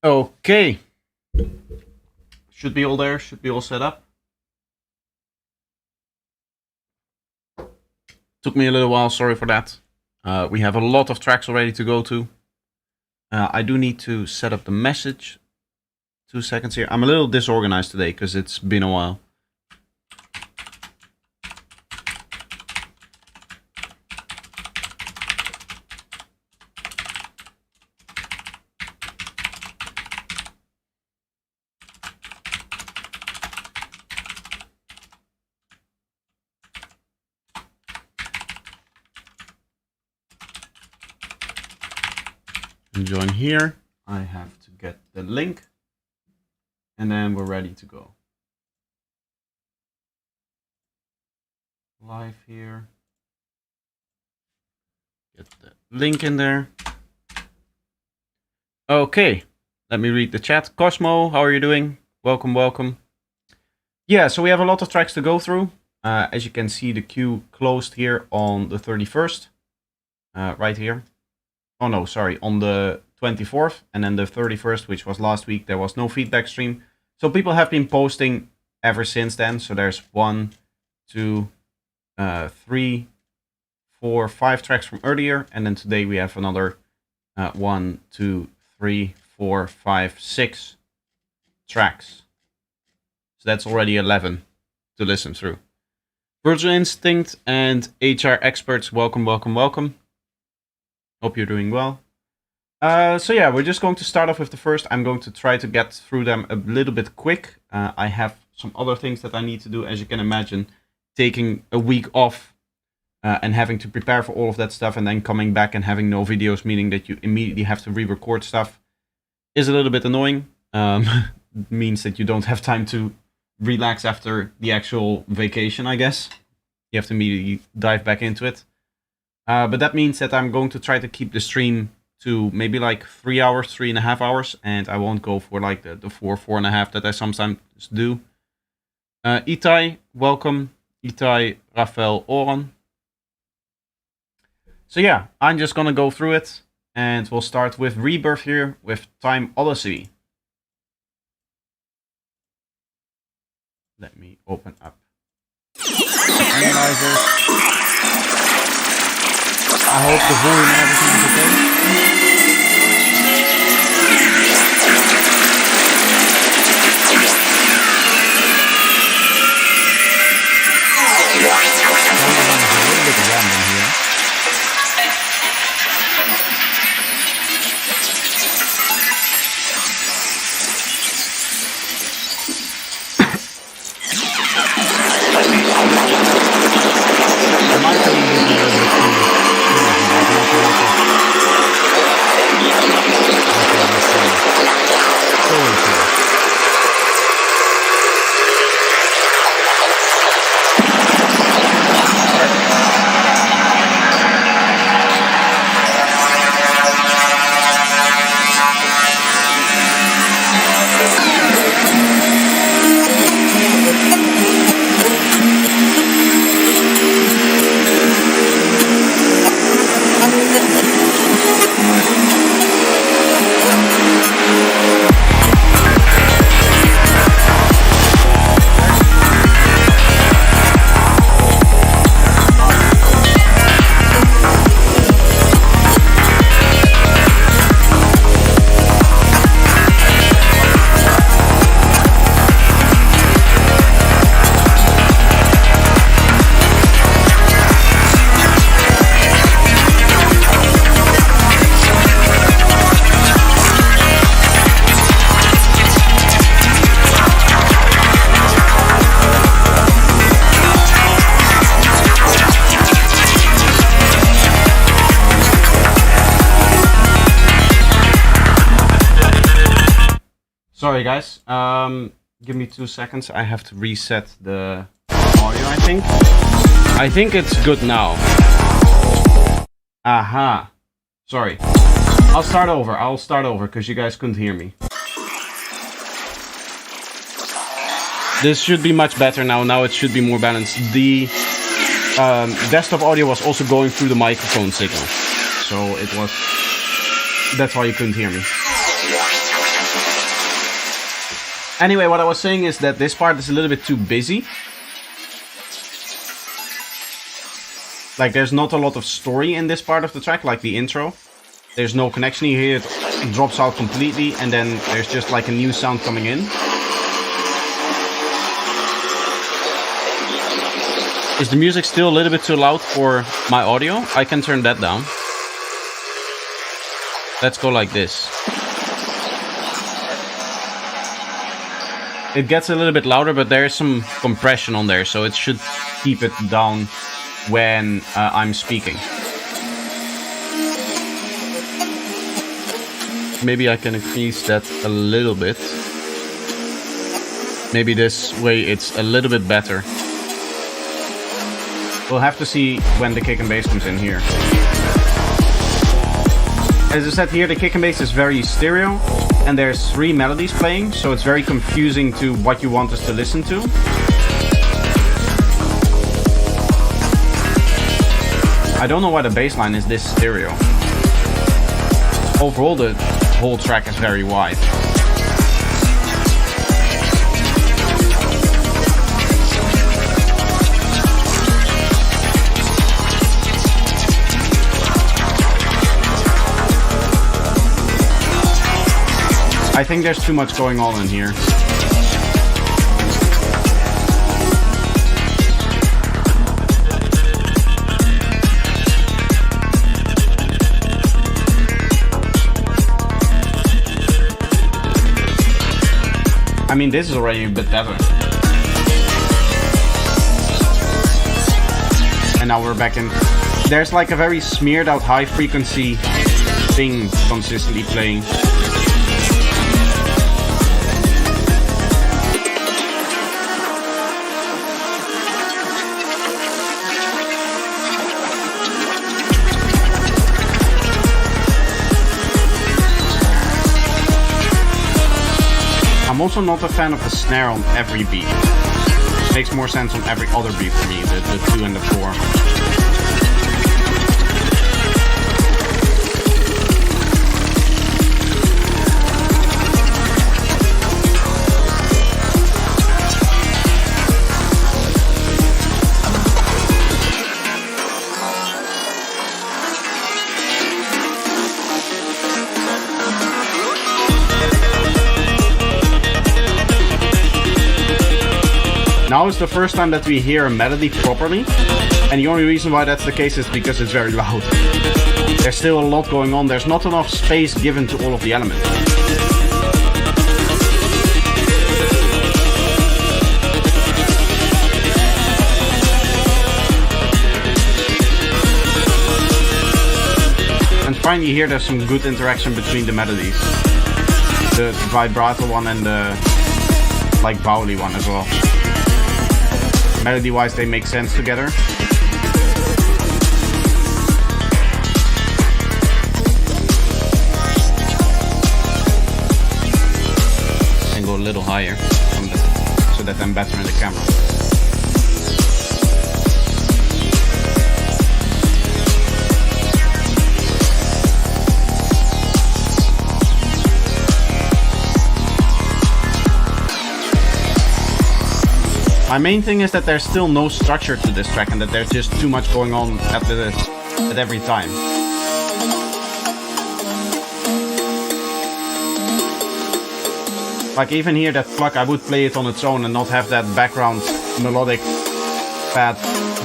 Okay. Should be all there, should be all set up. Took me a little while, sorry for that. We have a lot of tracks already to go to. I do need to set up the message. 2 seconds here. I'm a little disorganized today because it's been a while. Join here. I have to get the link and then we're ready to go. Live here. Get the link in there. Okay, let me read the chat. Cosmo, how are you doing? Welcome, welcome. Yeah, so we have a lot of tracks to go through. As you can see, the queue closed here on the 31st. Right here. Oh no, sorry, on the 24th, and then the 31st, which was last week, there was no feedback stream. So people have been posting ever since then. So there's 1, 2, 3, 4, 5 tracks from earlier, and then today we have another 1, 2, 3, 4, 5, 6 tracks. So that's already 11 to listen through. Virtual Instinct and HR experts, welcome, welcome, welcome. Hope you're doing well. So yeah, we're just going to start off with the first. I'm going to try to get through them a little bit quick. I have some other things that I need to do, as you can imagine. Taking a week off and having to prepare for all of that stuff and then coming back and having no videos, meaning that you immediately have to re-record stuff, is a little bit annoying. Means that you don't have time to relax after the actual vacation, I guess. You have to immediately dive back into it. But that means that I'm going to try to keep the stream to maybe like 3 hours, 3.5 hours, and I won't go for like the 4.5 that I sometimes do. Itai, welcome. Itai, Rafael, Oran. So yeah, I'm just gonna go through it, and we'll start with Rebirth here with Time Odyssey. Let me open up Analyzer. I hope the volume and everything is okay. A little bit random here. Sorry guys, give me 2 seconds. I have to reset the audio, I think. I think it's good now. Aha. Sorry. I'll start over because you guys couldn't hear me. This should be much better now. Now it should be more balanced. The desktop audio was also going through the microphone signal. So it was... That's why you couldn't hear me. Anyway, what I was saying is that this part is a little bit too busy. Like, there's not a lot of story in this part of the track, like the intro. There's no connection here, it drops out completely, and then there's just like a new sound coming in. Is the music still a little bit too loud for my audio? I can turn that down. Let's go like this. It gets a little bit louder, but there's some compression on there, so it should keep it down when I'm speaking. Maybe I can increase that a little bit. Maybe this way it's a little bit better. We'll have to see when the kick and bass comes in here. As I said here, the kick and bass is very stereo, and there's 3 melodies playing, so it's very confusing to what you want us to listen to. I don't know why the bass line is this stereo. Overall, the whole track is very wide. I think there's too much going on in here. I mean, this is already a bit better. And now we're back in. There's like a very smeared out high frequency thing consistently playing. I'm also not a fan of the snare on every beat. Makes more sense on every other beat for me, the 2 and the 4. Now is the first time that we hear a melody properly, and the only reason why that's the case is because it's very loud. There's still a lot going on, there's not enough space given to all of the elements. And finally here there's some good interaction between the melodies. The vibrato one and the like vowely one as well. Melody-wise, they make sense together. And go a little higher so that I'm better in the camera. My main thing is that there's still no structure to this track and that there's just too much going on at every time. Like even here, that pluck, I would play it on its own and not have that background melodic pad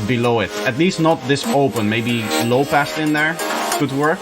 below it. At least not this open, maybe low pass in there could work.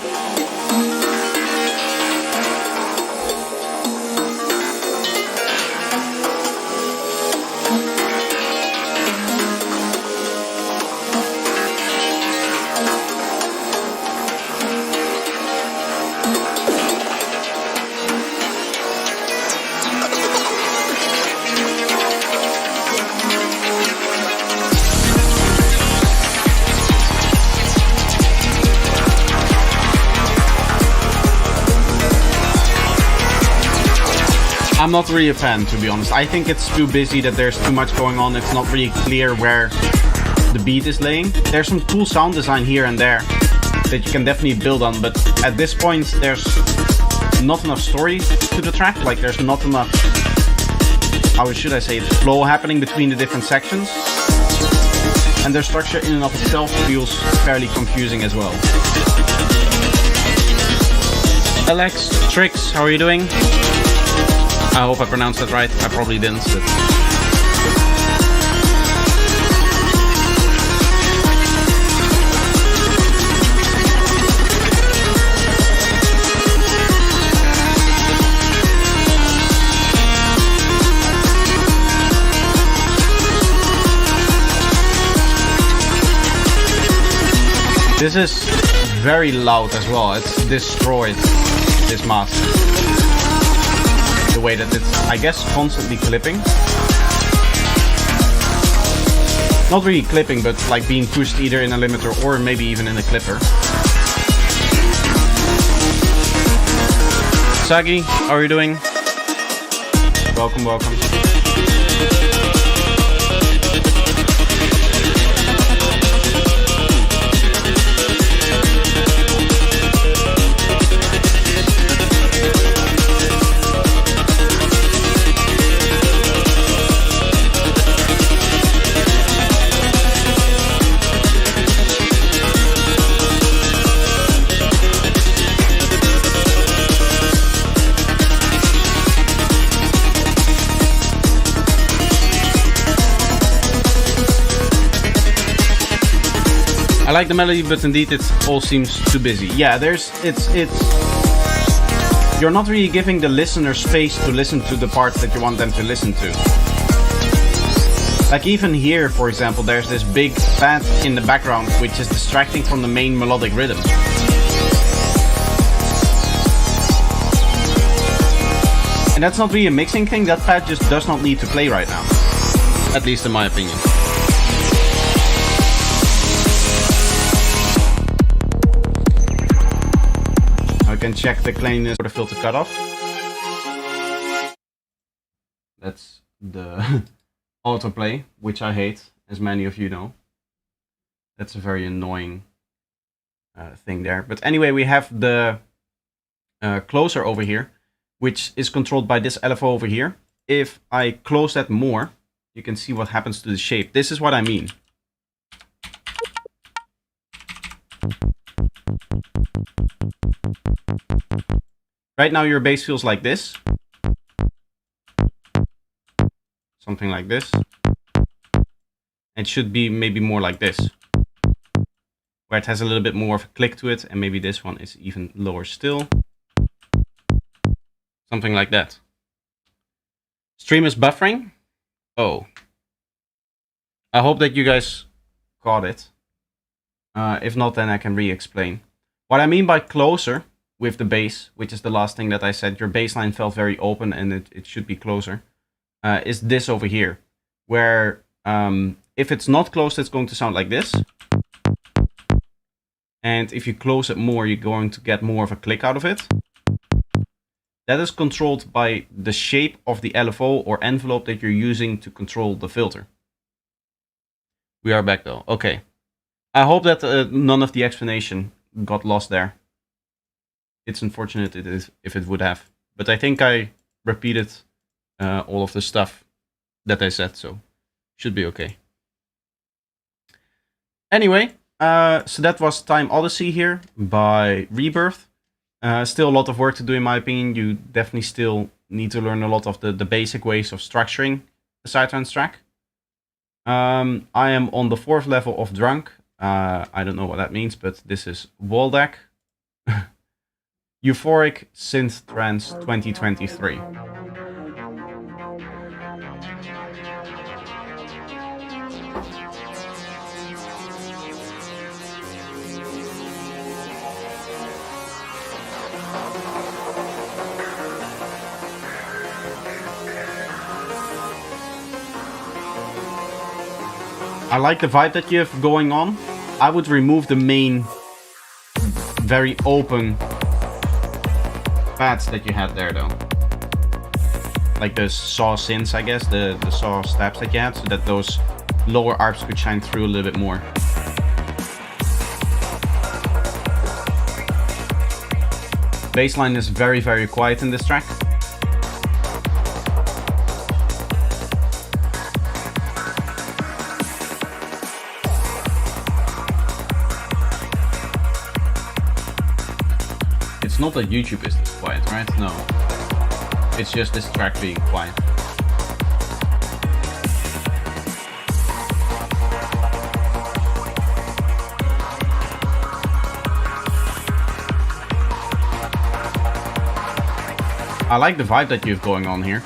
I'm not really a fan, to be honest. I think it's too busy, that there's too much going on. It's not really clear where the beat is laying. There's some cool sound design here and there that you can definitely build on, but at this point there's not enough story to the track. Like there's not enough how should I say it, flow happening between the different sections. And their structure in and of itself feels fairly confusing as well. Alex, Trix, how are you doing? I hope I pronounced that right. I probably didn't. But... This is very loud as well. It's destroyed, this mask. The way that it's, I guess, constantly clipping. Not really clipping, but like being pushed either in a limiter or maybe even in a clipper. Sagi, how are you doing? Welcome, welcome. I like the melody, but indeed it all seems too busy. Yeah, you're not really giving the listener space to listen to the parts that you want them to listen to. Like even here, for example, there's this big pad in the background which is distracting from the main melodic rhythm. And that's not really a mixing thing, that pad just does not need to play right now. At least in my opinion. I can check the cleanness for the filter cutoff. That's the autoplay, which I hate, as many of you know. That's a very annoying thing there. But anyway, we have the closer over here, which is controlled by this LFO over here. If I close that more, you can see what happens to the shape. This is what I mean. Right now your bass feels like this. Something like this. It should be maybe more like this. Where it has a little bit more of a click to it, and maybe this one is even lower still. Something like that. Stream is buffering. Oh. I hope that you guys caught it. If not, then I can re-explain. What I mean by closer with the bass, which is the last thing that I said, your bass line felt very open and it should be closer, is this over here. Where if it's not closed, it's going to sound like this. And if you close it more, you're going to get more of a click out of it. That is controlled by the shape of the LFO or envelope that you're using to control the filter. We are back though. Okay. I hope that none of the explanation got lost there. It's unfortunate if it would have. But I think I repeated all of the stuff that I said, so should be okay. Anyway, so that was Time Odyssey here by Rebirth. Still a lot of work to do in my opinion. You definitely still need to learn a lot of the basic ways of structuring a sidetrans track. I am on the 4th level of Drunk. I don't know what that means, but this is Waldeck. Euphoric Synth Trance 2023. I like the vibe that you have going on. I would remove the main, very open pads that you had there though. Like the saw synths, I guess, the saw stabs that you had, so that those lower arps could shine through a little bit more. Bassline is very, very quiet in this track. It's not that YouTube is this quiet, right? No. It's just this track being quiet. I like the vibe that you have going on here.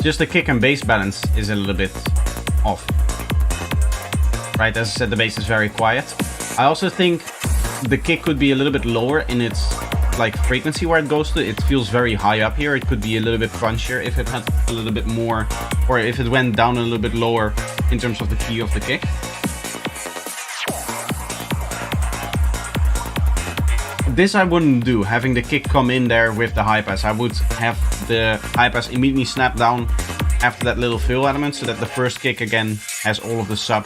Just the kick and bass balance is a little bit off. Right, as I said, the bass is very quiet. I also think the kick could be a little bit lower in its like frequency where it goes to. It feels very high up here. It could be a little bit crunchier if it had a little bit more, or if it went down a little bit lower in terms of the key of the kick. This I wouldn't do, having the kick come in there with the high pass. I would have the high pass immediately snap down after that little fill element so that the first kick again has all of the sub.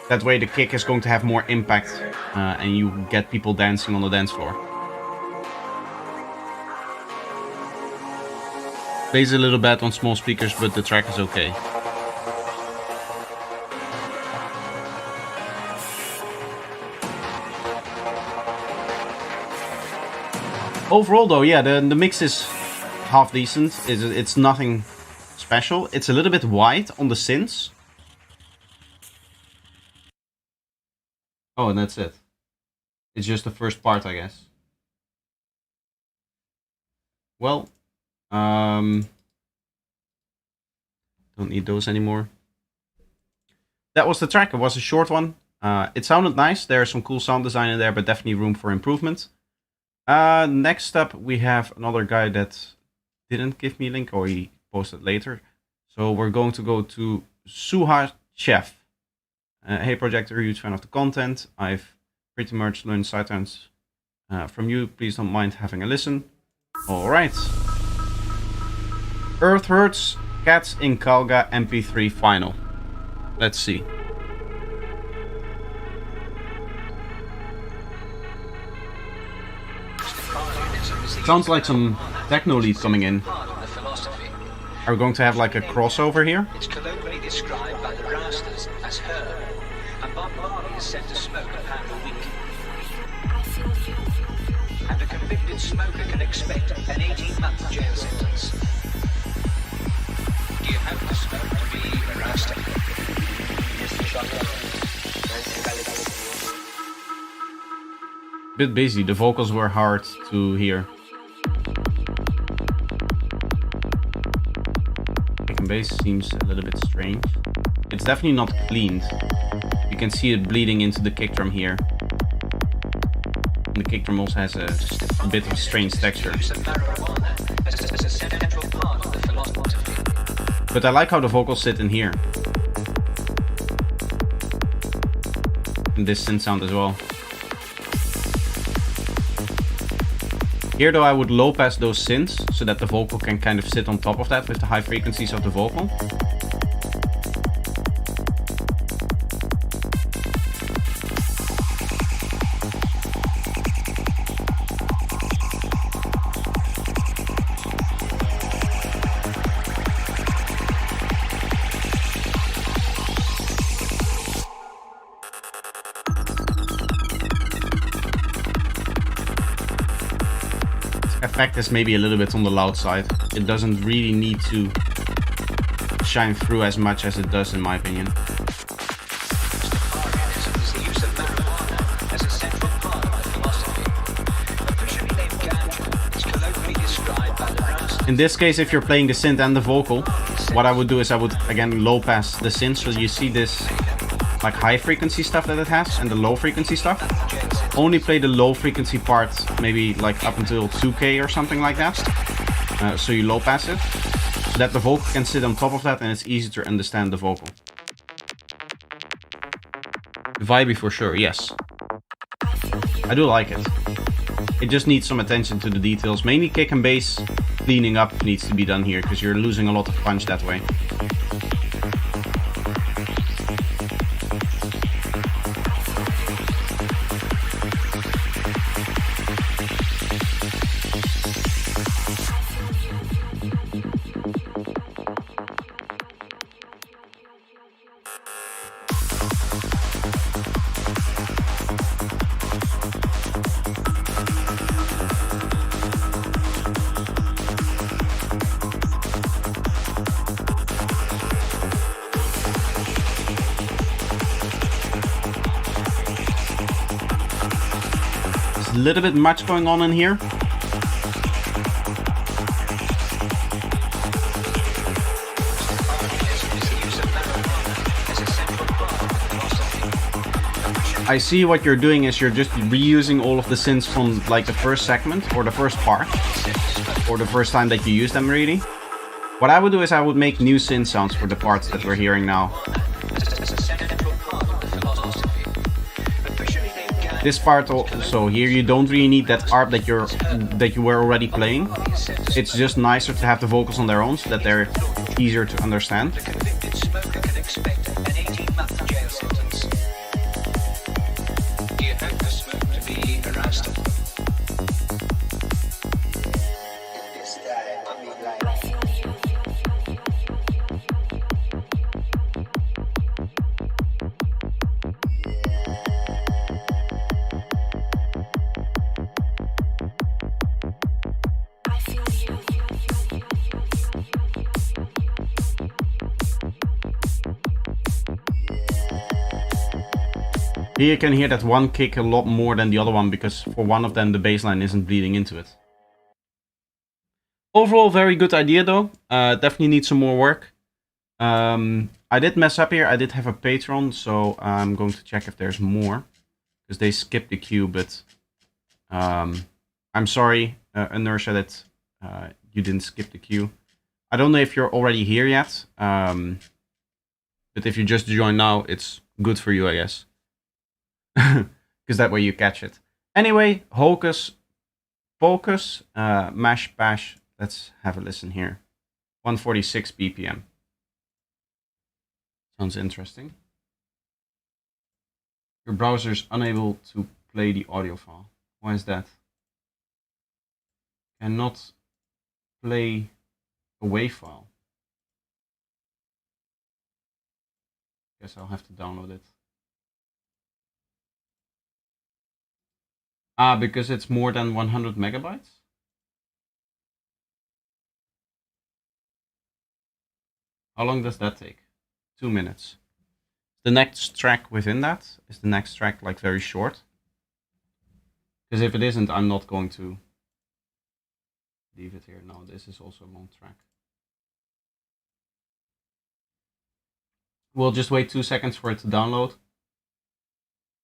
That way the kick is going to have more impact and you get people dancing on the dance floor. Plays a little bad on small speakers, but the track is okay. Overall though, yeah, the mix is half decent. It's nothing special. It's a little bit wide on the synths. Oh, and that's it. It's just the first part, I guess. Well, don't need those anymore. That was the track. It was a short one. It sounded nice. There's some cool sound design in there, but definitely room for improvement. Next up, we have another guy that didn't give me a link, or he posted later. So we're going to go to Suha Chef. Hey Projector, huge fan of the content. I've pretty much learned sidetracks from you. Please don't mind having a listen. Alright. Earth Hurts, Cats in Kalga MP3 final. Let's see. Sounds like some techno lead coming in. Are we going to have like a crossover here? It's colloquially described by the Rastas as her, and Bob Marley is said to smoke a pound a week. And a convicted smoker can expect an 18-month jail sentence. Do you have to smoke to be a Rasta? Bit busy, the vocals were hard to hear. Bass seems a little bit strange. It's definitely not cleaned. You can see it bleeding into the kick drum here. And the kick drum also has a bit of strange texture. But I like how the vocals sit in here. And this synth sound as well. Here though I would low pass those synths so that the vocal can kind of sit on top of that with the high frequencies of the vocal. Effect is maybe a little bit on the loud side. It doesn't really need to shine through as much as it does in my opinion. In this case, if you're playing the synth and the vocal, what I would do is I would again low pass the synth so you see this like high frequency stuff that it has and the low frequency stuff. Only play the low frequency part maybe like up until 2K or something like that. So you low pass it so that the vocal can sit on top of that and it's easy to understand the vocal. Vibey for sure, yes. I do like it. It just needs some attention to the details. Mainly kick and bass cleaning up needs to be done here because you're losing a lot of punch that way. little bit much going on in here. I see what you're doing is you're just reusing all of the synths from like the first segment or the first part or the first time that you use them really. What I would do is I would make new synth sounds for the parts that we're hearing now. This part also here you don't really need that ARP that you were already playing. It's just nicer to have the vocals on their own so that they're easier to understand. Here you can hear that one kick a lot more than the other one because for one of them the bass line isn't bleeding into it. Overall, very good idea though. Definitely needs some more work. I did mess up here. I did have a Patreon, so I'm going to check if there's more. Because they skipped the queue, but I'm sorry, Inertia, that you didn't skip the queue. I don't know if you're already here yet. But if you just joined now, it's good for you, I guess. Because that way you catch it. Anyway, Hocus Pocus, Mash Bash. Let's have a listen here. 146 BPM. Sounds interesting. Your browser is unable to play the audio file. Why is that? Cannot play a WAV file. Guess I'll have to download it. Ah, because it's more than 100 megabytes? How long does that take? 2 minutes. The next track within that, is the next track like very short? Because if it isn't, I'm not going to leave it here. No, this is also a long track. We'll just wait 2 seconds for it to download.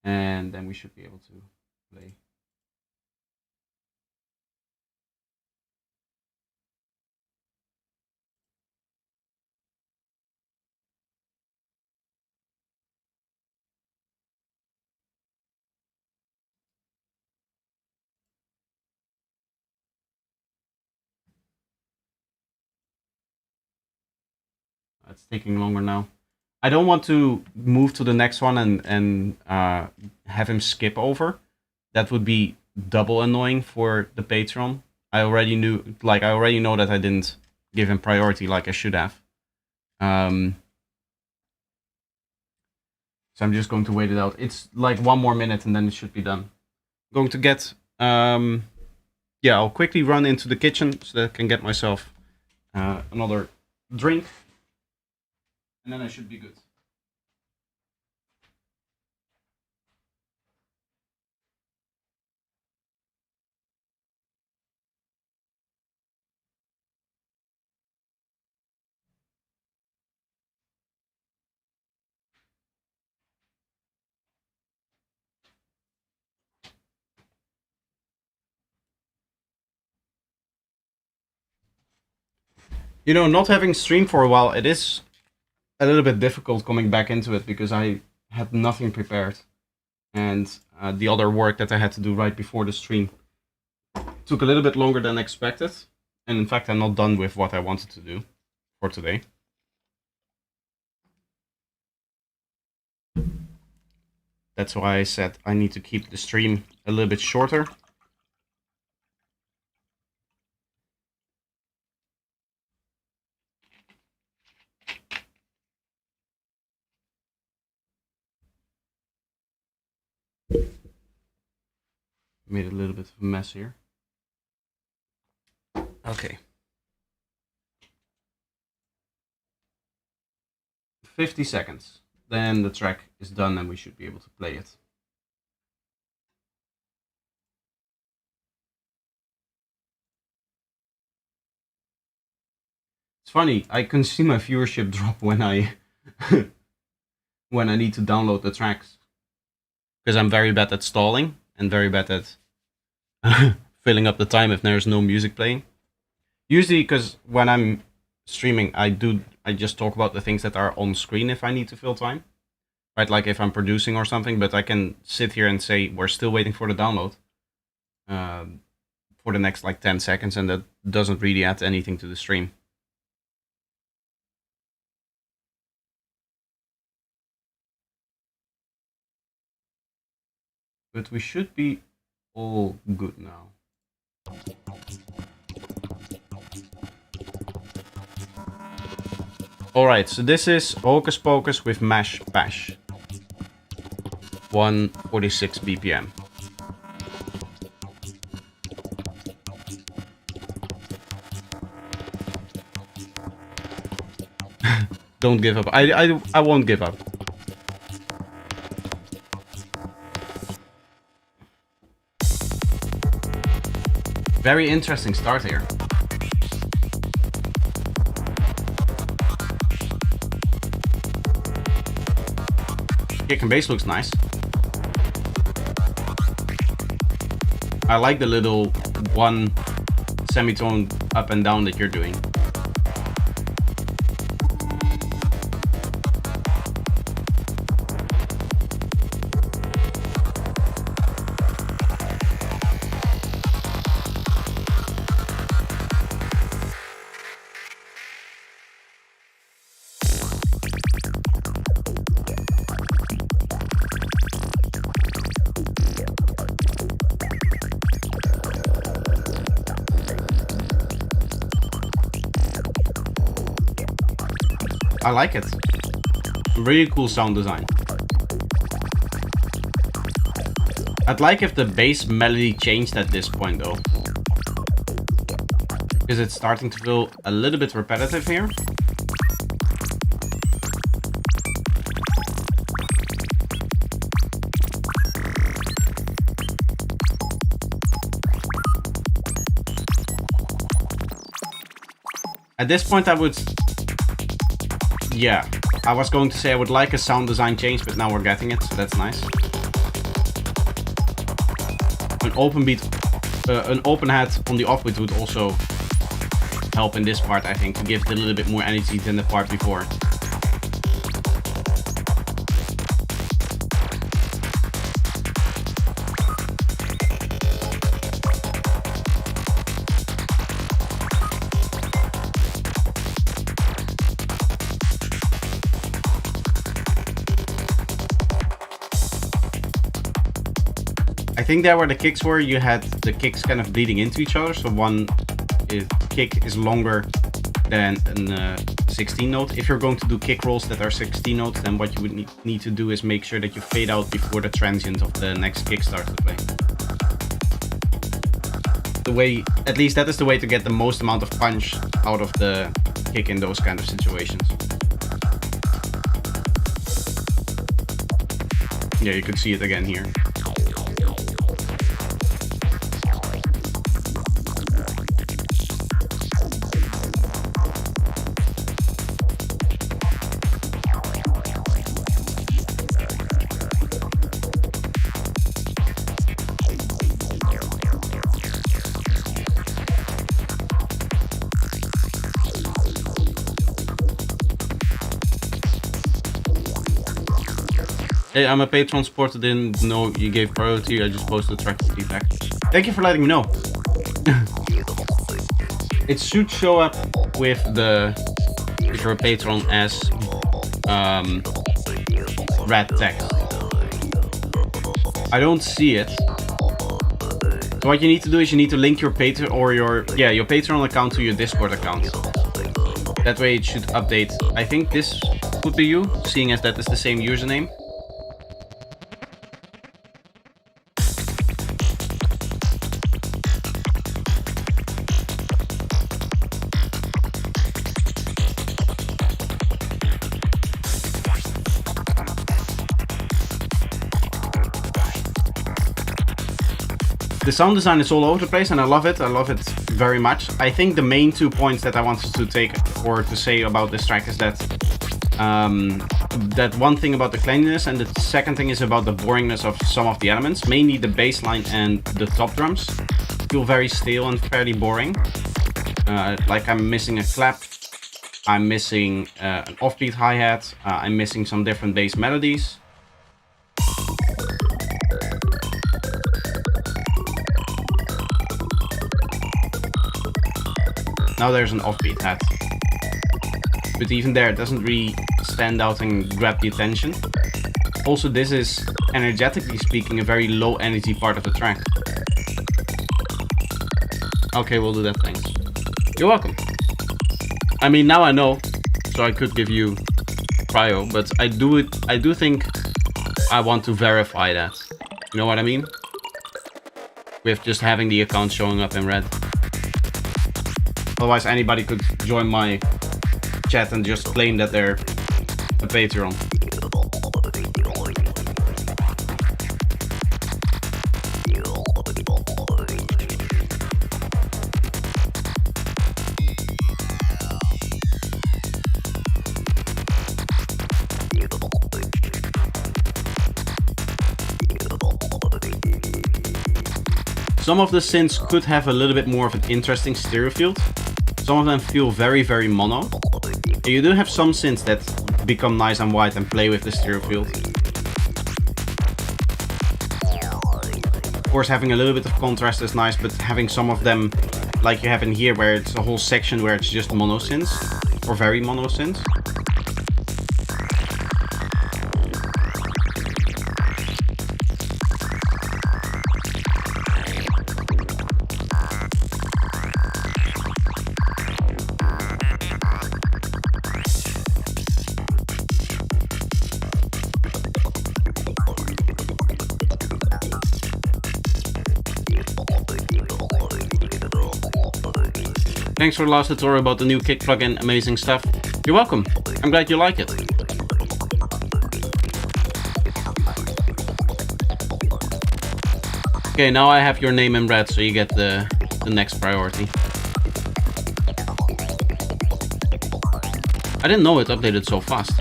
And then we should be able to play. It's taking longer now. I don't want to move to the next one and have him skip over. That would be double annoying for the Patreon. I already know that I didn't give him priority like I should have. So I'm just going to wait it out. It's like 1 more minute and then it should be done. I'm going to get yeah, I'll quickly run into the kitchen so that I can get myself another drink. And then I should be good. You know, not having streamed for a while, it is a little bit difficult coming back into it because I had nothing prepared. And the other work that I had to do right before the stream took a little bit longer than expected. And in fact, I'm not done with what I wanted to do for today. That's why I said I need to keep the stream a little bit shorter. Made a little bit of a mess here. Okay. 50 seconds. Then the track is done and we should be able to play it. It's funny, I can see my viewership drop when I when I need to download the tracks. Because I'm very bad at stalling and very bad at filling up the time if there's no music playing. Usually, because when I'm streaming, I just talk about the things that are on screen if I need to fill time. Right, like if I'm producing or something, but I can sit here and say, we're still waiting for the download for the next like 10 seconds, and that doesn't really add anything to the stream. But we should be all good now. Alright, so this is Hocus Pocus with Mash Bash. 146 BPM. Don't give up. I won't give up. Very interesting start here. Kick and bass looks nice. I like the little one semitone up and down that you're doing. I like it. Really cool sound design. I'd like if the bass melody changed at this point though. Because it's starting to feel a little bit repetitive here. At this point I would... Yeah, I was going to say I would like a sound design change, but now we're getting it, so that's nice. An open beat, an open hat on the offbeat would also help in this part, I think, to give it a little bit more energy than the part before. I think there where the kicks were, you had the kicks kind of bleeding into each other. So one kick is longer than a 16 note. If you're going to do kick rolls that are 16 notes, then what you would need to do is make sure that you fade out before the transient of the next kick starts to play. The way, at least that is the way to get the most amount of punch out of the kick in those kind of situations. Yeah, you could see it again here. Hey, I'm a Patreon supporter, didn't know you gave priority, I just posted the track feedback. Thank you for letting me know. It should show up with the, if you're a patron, as red text. I don't see it. So what you need to do is you need to link your Patreon or your Patreon account to your Discord account. That way it should update. I think this would be you, seeing as that is the same username. The sound design is all over the place and I love it. I love it very much. I think the main 2 points that I wanted to take or to say about this track is that that one thing about the cleanliness, and the second thing is about the boringness of some of the elements, mainly the bass line and the top drums feel very stale and fairly boring. Like I'm missing a clap, I'm missing an offbeat hi-hat, I'm missing some different bass melodies. Now there's an offbeat hat. But even there, it doesn't really stand out and grab the attention. Also, this is, energetically speaking, a very low energy part of the track. Okay, we'll do that, thanks. You're welcome. I mean, now I know, so I could give you prio, but I do think I want to verify that. You know what I mean? With just having the account showing up in red. Otherwise, anybody could join my chat and just claim that they're a Patreon. Some of the synths could have a little bit more of an interesting stereo field. Some of them feel very, very mono. And you do have some synths that become nice and white and play with the stereo field. Of course, having a little bit of contrast is nice, but having some of them, like you have in here, where it's a whole section where it's just mono synths, or very mono synths. Thanks for the last tutorial about the new kick plugin, amazing stuff. You're welcome, I'm glad you like it. Okay, now I have your name in red, so you get the next priority. I didn't know it updated so fast.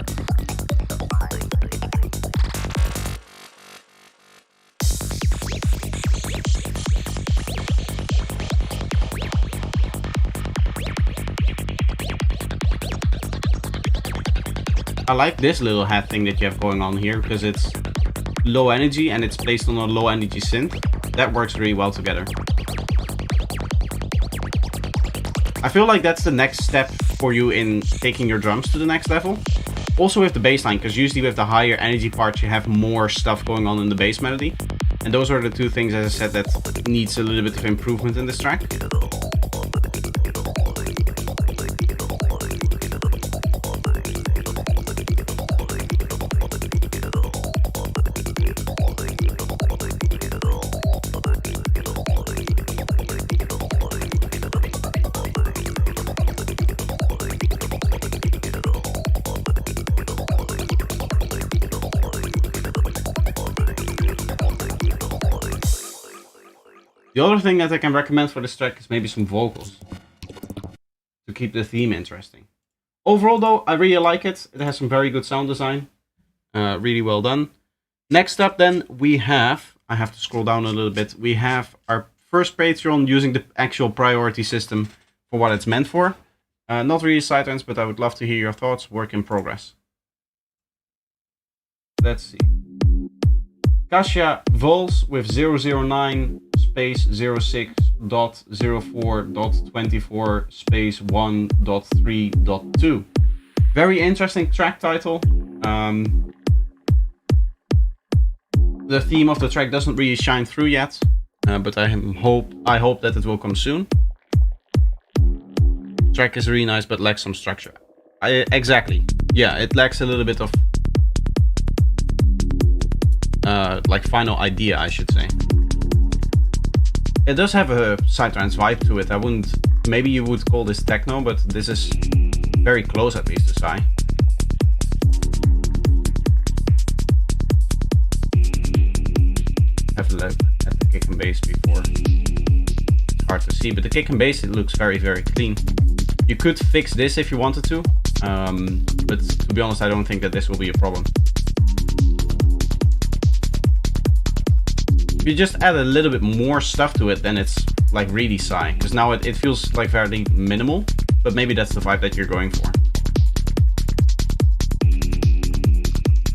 I like this little hat thing that you have going on here because it's low energy and it's placed on a low energy synth. That works really well together. I feel like that's the next step for you in taking your drums to the next level. Also with the bass line, because usually with the higher energy parts you have more stuff going on in the bass melody. And those are the 2 things, as I said, that needs a little bit of improvement in this track. The other thing that I can recommend for this track is maybe some vocals to keep the theme interesting. Overall though, I really like it. It has some very good sound design. Really well done. Next up then we have, I have to scroll down a little bit, we have our first Patreon using the actual priority system for what it's meant for. Not really sidetrends, but I would love to hear your thoughts. Work in progress. Let's see. Kasia Vols with 009 space 06.04.24 space 1.3.2. Very interesting track title. The theme of the track doesn't really shine through yet, but I hope that it will come soon. Track is really nice, but lacks some structure. Exactly. Yeah, it lacks a little bit of like final idea, I should say. It does have a psytrance vibe to it. I wouldn't, maybe you would call this techno, but this is very close at least to psy. Have looked at the kick and bass before. see, but the kick and bass, it looks very, very clean. You could fix this if you wanted to, but to be honest, I don't think that this will be a problem. If you just add a little bit more stuff to it, then it's like really sigh, because now it feels like very minimal, but maybe that's the vibe that you're going for.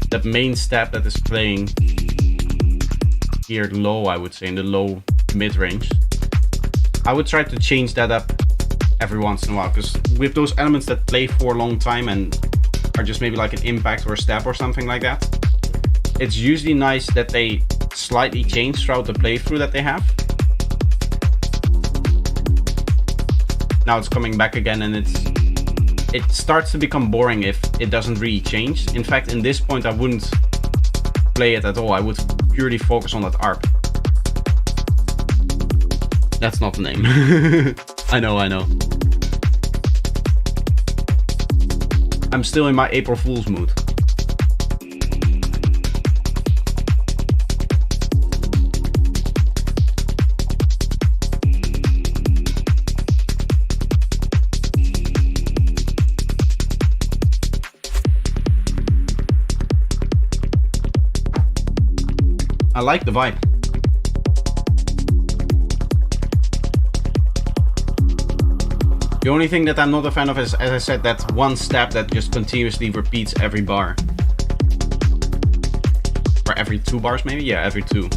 That main stab that is playing here low, I would say, in the low mid-range, I would try to change that up every once in a while, because with those elements that play for a long time and are just maybe like an impact or a stab or something like that, it's usually nice that they slightly change throughout the playthrough that they have. Now it's coming back again, and it starts to become boring if it doesn't really change. In fact, in this point, I wouldn't play it at all. I would purely focus on that ARP. That's not the name. I know. I'm still in my April Fool's mood. I like the vibe. The only thing that I'm not a fan of is, as I said, that one stab that just continuously repeats every bar. Or every 2 bars maybe? Yeah, every 2.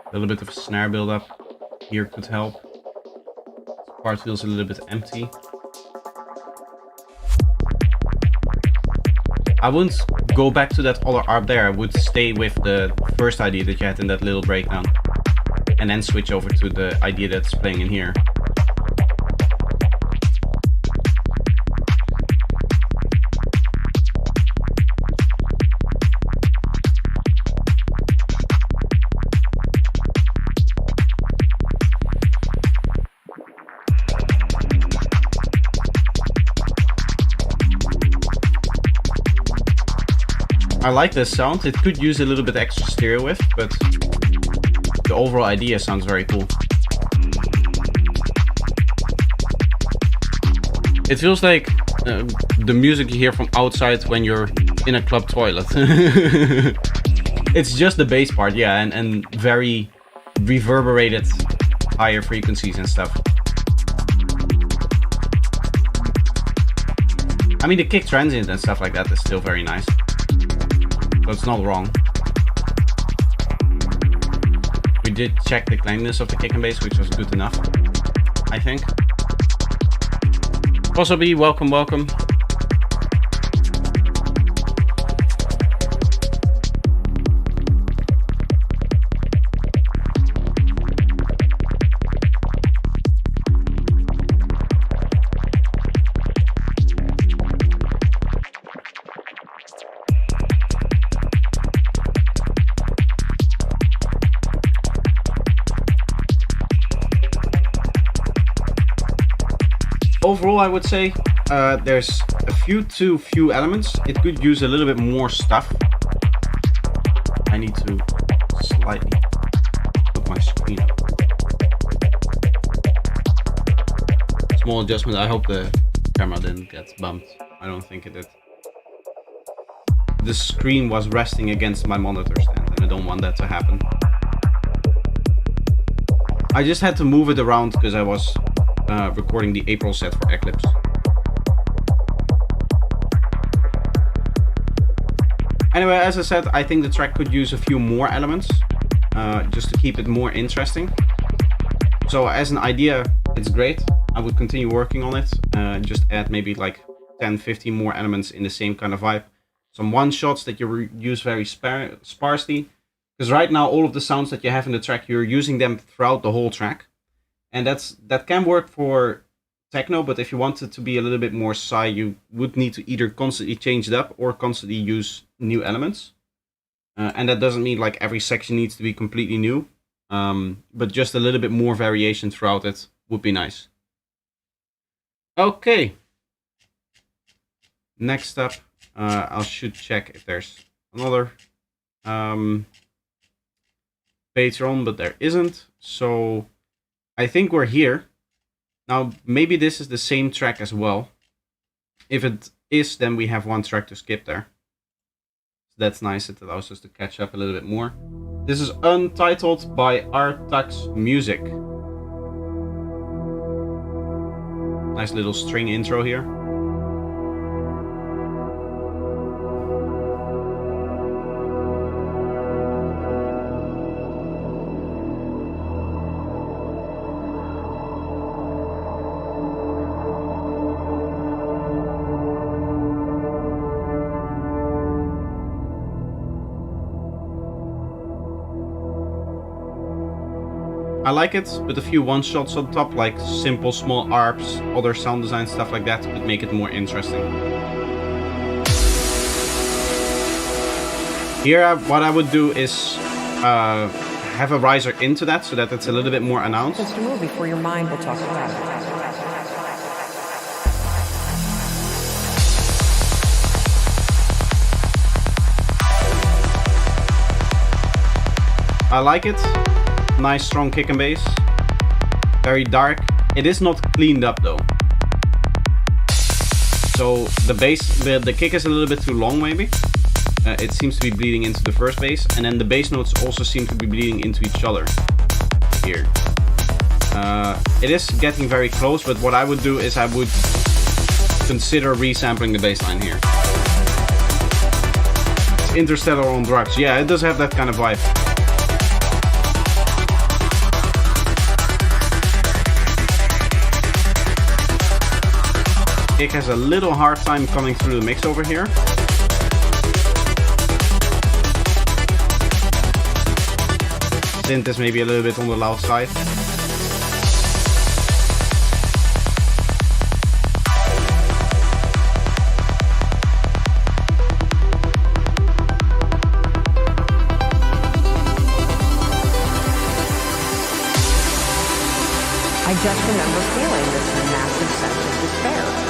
A little bit of a snare build up here could help. This part feels a little bit empty. I wouldn't go back to that other ARP there. I would stay with the first idea that you had in that little breakdown, and then switch over to the idea that's playing in here. I like this sound. It could use a little bit extra stereo with, but the overall idea sounds very cool. It feels like the music you hear from outside when you're in a club toilet. It's just the bass part, yeah, and very reverberated higher frequencies and stuff. I mean, the kick transient and stuff like that is still very nice. So it's not wrong. We did check the cleanliness of the kick and bass, which was good enough, I think. Also be welcome. Overall, I would say there's too few elements. It could use a little bit more stuff. I need to slightly put my screen up. Small adjustment. I hope the camera didn't get bumped. I don't think it did. The screen was resting against my monitor stand, and I don't want that to happen. I just had to move it around because I was recording the April set for Eclipse. Anyway, as I said, I think the track could use a few more elements just to keep it more interesting. So as an idea, it's great. I would continue working on it. Just add maybe like 10-15 more elements in the same kind of vibe, some one-shots that you use very sparsely. Because right now, all of the sounds that you have in the track, you're using them throughout the whole track. And that can work for techno, but if you want it to be a little bit more sci, you would need to either constantly change it up or constantly use new elements. And that doesn't mean like every section needs to be completely new, but just a little bit more variation throughout it would be nice. Okay. Next up, I should check if there's another Patreon, but there isn't. So I think we're here. Now, maybe this is the same track as well. If it is, then we have one track to skip there. That's nice. It allows us to catch up a little bit more. This is Untitled by Artax Music. Nice little string intro here. I like it, with a few one-shots on top, like simple small ARPs, other sound design stuff like that, would make it more interesting. Here, what I would do is have a riser into that, so that it's a little bit more announced. Just a move before your mind will talk about it. I like it. Nice strong kick and bass. Very dark. It is not cleaned up though. So the bass, the kick is a little bit too long maybe. It seems to be bleeding into the first bass, and then the bass notes also seem to be bleeding into each other here. It is getting very close, but what I would do is I would consider resampling the bass line here. It's Interstellar on drugs. Yeah, it does have that kind of vibe. Kick has a little hard time coming through the mix over here. Synth is maybe a little bit on the loud side. I just remember feeling this massive sense of despair.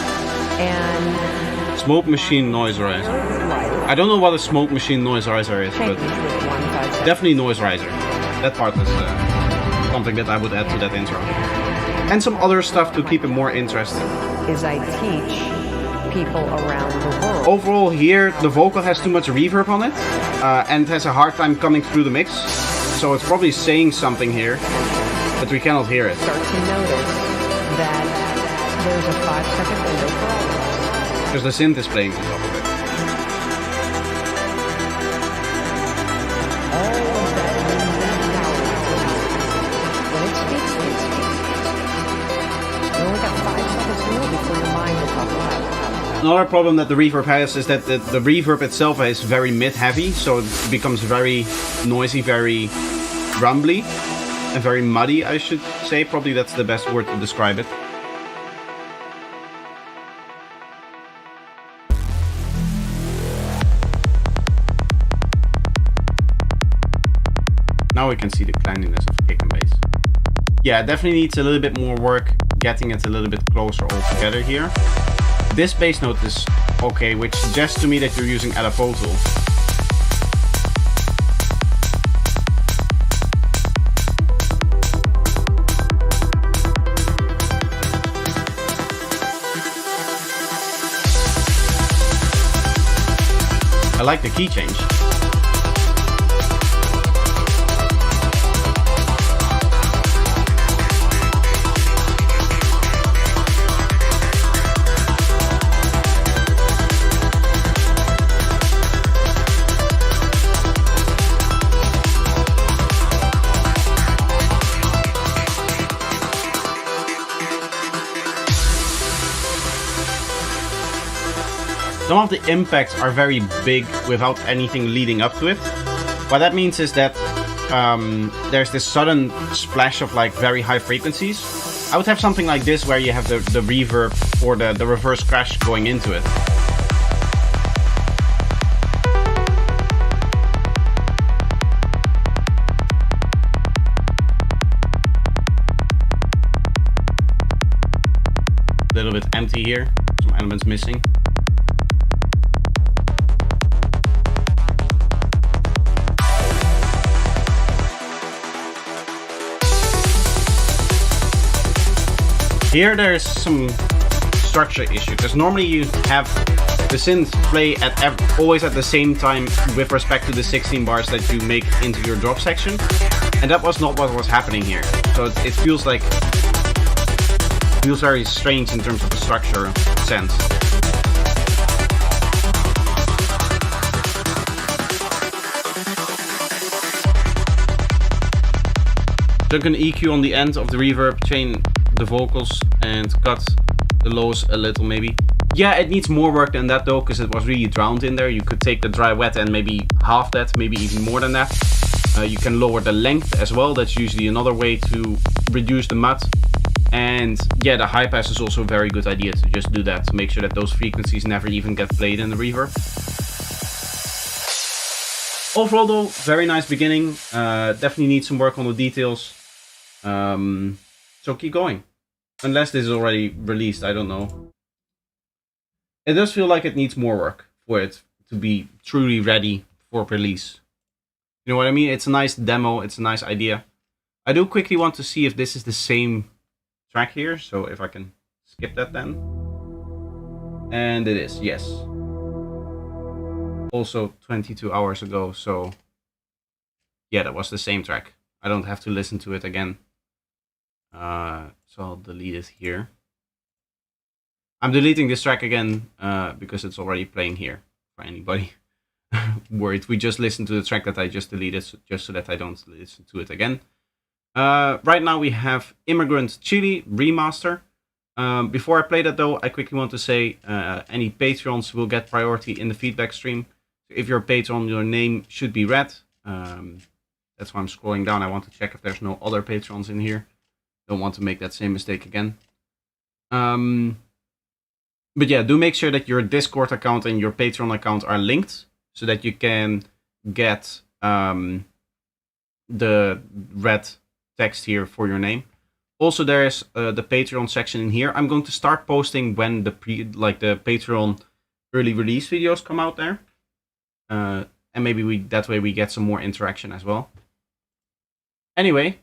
And Smoke machine noise riser. I don't know what a smoke machine noise riser is, but definitely noise riser. That part is something that I would add to that intro. And some other stuff to keep it more interesting. Is I teach people around the world. Overall here, the vocal has too much reverb on it, and has a hard time coming through the mix. So it's probably saying something here, but we cannot hear it. Start to notice that there's a 5-second window for all of us. Because the synth is playing on top of it. All of that power. When it speaks, it speaks. You only got 5 seconds to move before your mind will talk about it. Another problem that the reverb has is that the reverb itself is very mid-heavy, so it becomes very noisy, very rumbly, and very muddy, I should say. Probably that's the best word to describe it. Now we can see the cleanliness of kick and bass. Yeah, it definitely needs a little bit more work getting it a little bit closer all together here. This bass note is okay, which suggests to me that you're using LFO tool. I like the key change. some of the impacts are very big without anything leading up to it. What that means is that there's this sudden splash of like very high frequencies. I would have something like this where you have the reverb or the reverse crash going into it. A little bit empty here, some elements missing. Here there's some structure issue, because normally you have the synth play always at the same time with respect to the 16 bars that you make into your drop section, and that was not what was happening here. So it feels very strange in terms of the structure sense. Took an EQ on the end of the reverb, chain the vocals and cut the lows a little maybe. Yeah, it needs more work than that though, because it was really drowned in there. You could take the dry wet and maybe half that, maybe even more than that. You can lower the length as well. That's usually another way to reduce the mud. And yeah, the high pass is also a very good idea to just do that, to make sure that those frequencies never even get played in the reverb. Overall though, very nice beginning. Definitely need some work on the details. So keep going. Unless this is already released, I don't know. It does feel like it needs more work for it to be truly ready for release. You know what I mean? It's a nice demo, it's a nice idea. I do quickly want to see if this is the same track here, so if I can skip that then. And it is, yes. Also 22 hours ago, so yeah, that was the same track. I don't have to listen to it again. So I'll delete it here. I'm deleting this track again because it's already playing here for anybody worried. We just listened to the track that I just deleted, just so that I don't listen to it again. Right now we have Immigrant Chile remaster. Before I play that though, I quickly want to say any Patreons will get priority in the feedback stream. So if you're a Patreon, your name should be read. That's why I'm scrolling down. I want to check if there's no other Patrons in here. Don't want to make that same mistake again. But yeah, do make sure that your Discord account and your Patreon account are linked, so that you can get the red text here for your name. Also, there's the Patreon section in here. I'm going to start posting when the Patreon early release videos come out there, and maybe that way we get some more interaction as well. Anyway,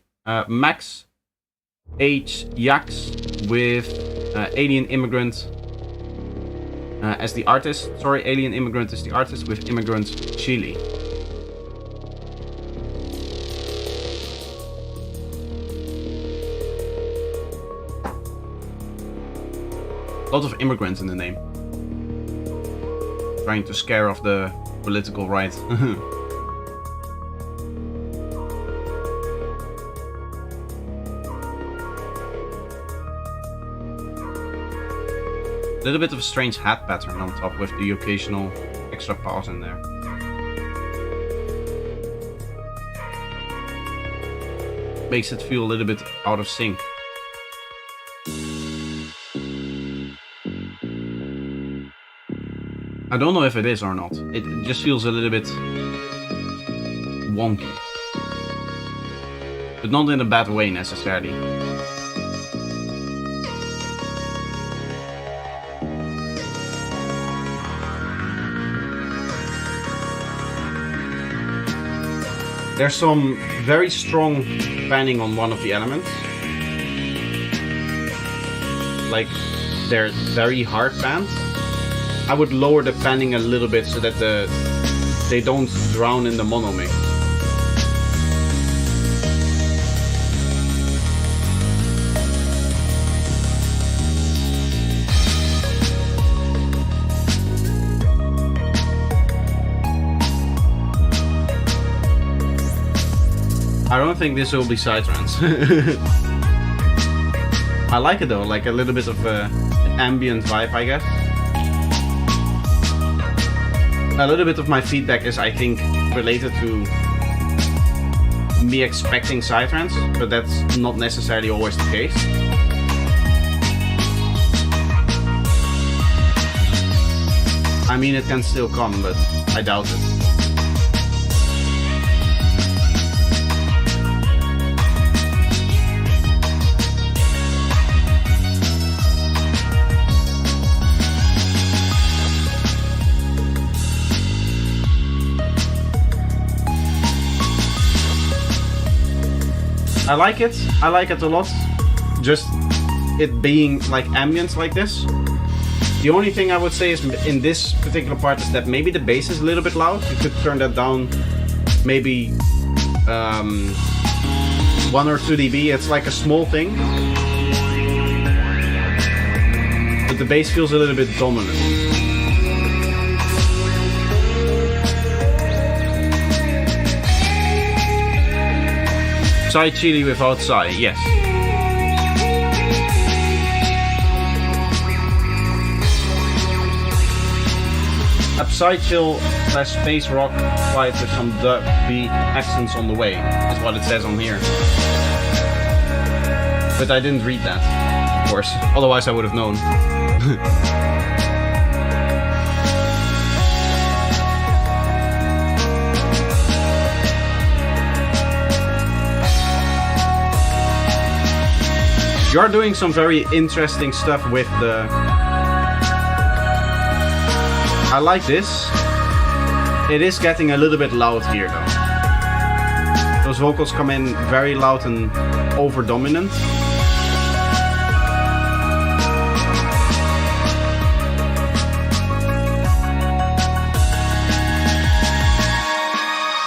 Max H. Yax with Alien Immigrant as the artist. Sorry, Alien Immigrant is the artist with Immigrant Chile. A lot of immigrants in the name. Trying to scare off the political right. A little bit of a strange hat pattern on top with the occasional extra pause in there. Makes it feel a little bit out of sync. I don't know if it is or not. It just feels a little bit wonky. But not in a bad way necessarily. There's some very strong panning on one of the elements. Like, they're very hard pans. I would lower the panning a little bit so that they don't drown in the mono mix. I don't think this will be psytrance. I like it though, like a little bit of an ambient vibe, I guess. a little bit of my feedback is, I think, related to me expecting psytrance, but that's not necessarily always the case. I mean, it can still come, but I doubt it. I like it. I like it a lot. Just it being like ambience like this. The only thing I would say is in this particular part is that maybe the bass is a little bit loud. You could turn that down maybe 1 or 2 dB. It's like a small thing. But the bass feels a little bit dominant. Psy Chile without Psy, yes. A Psy chill / space rock applied with some dub beat accents on the way, is what it says on here. But I didn't read that, of course, otherwise I would have known. You're doing some very interesting stuff with the... I like this. It is getting a little bit loud here though. Those vocals come in very loud and over-dominant.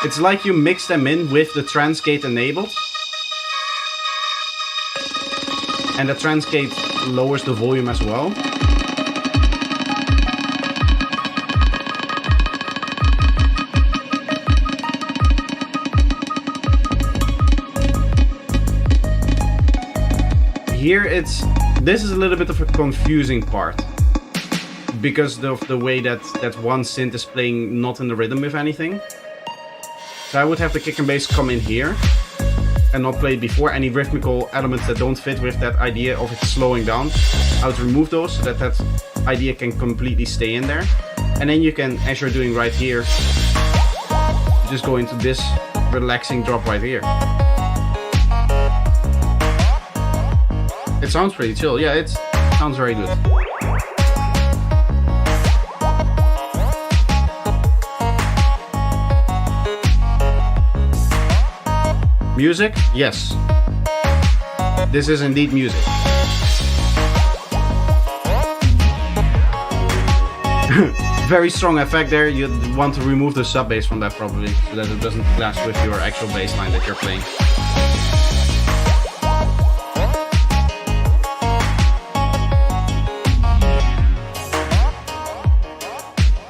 It's like you mix them in with the trans gate enabled. And the trans gate lowers the volume as well. Here this is a little bit of a confusing part. Because of the way that one synth is playing not in the rhythm with anything. So I would have the kick and bass come in here. And not played before. Any rhythmical elements that don't fit with that idea of it slowing down, I would remove those so that that idea can completely stay in there. And then you can, as you're doing right here, just go into this relaxing drop right here. It sounds pretty chill. Yeah, it sounds very good. Music? Yes. This is indeed music. Very strong effect there. You want to remove the sub bass from that probably, so that it doesn't clash with your actual bass line that you're playing.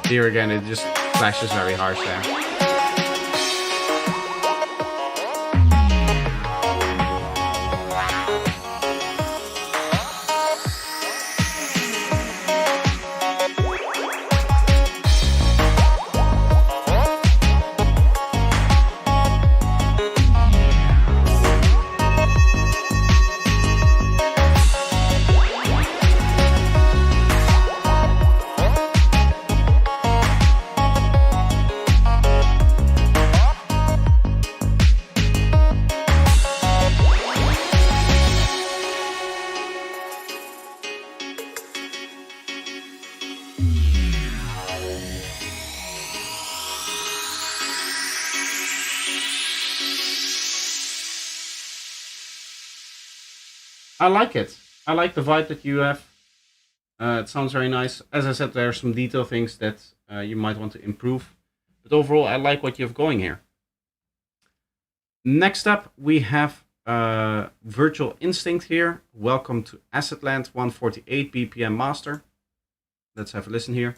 Here again, it just clashes very harsh there. I like it. I like the vibe that you have. It sounds very nice. As I said, there are some detail things that you might want to improve. But overall, I like what you have going here. Next up, we have Virtual Instinct here. Welcome to Acidland, 148 BPM master. Let's have a listen here.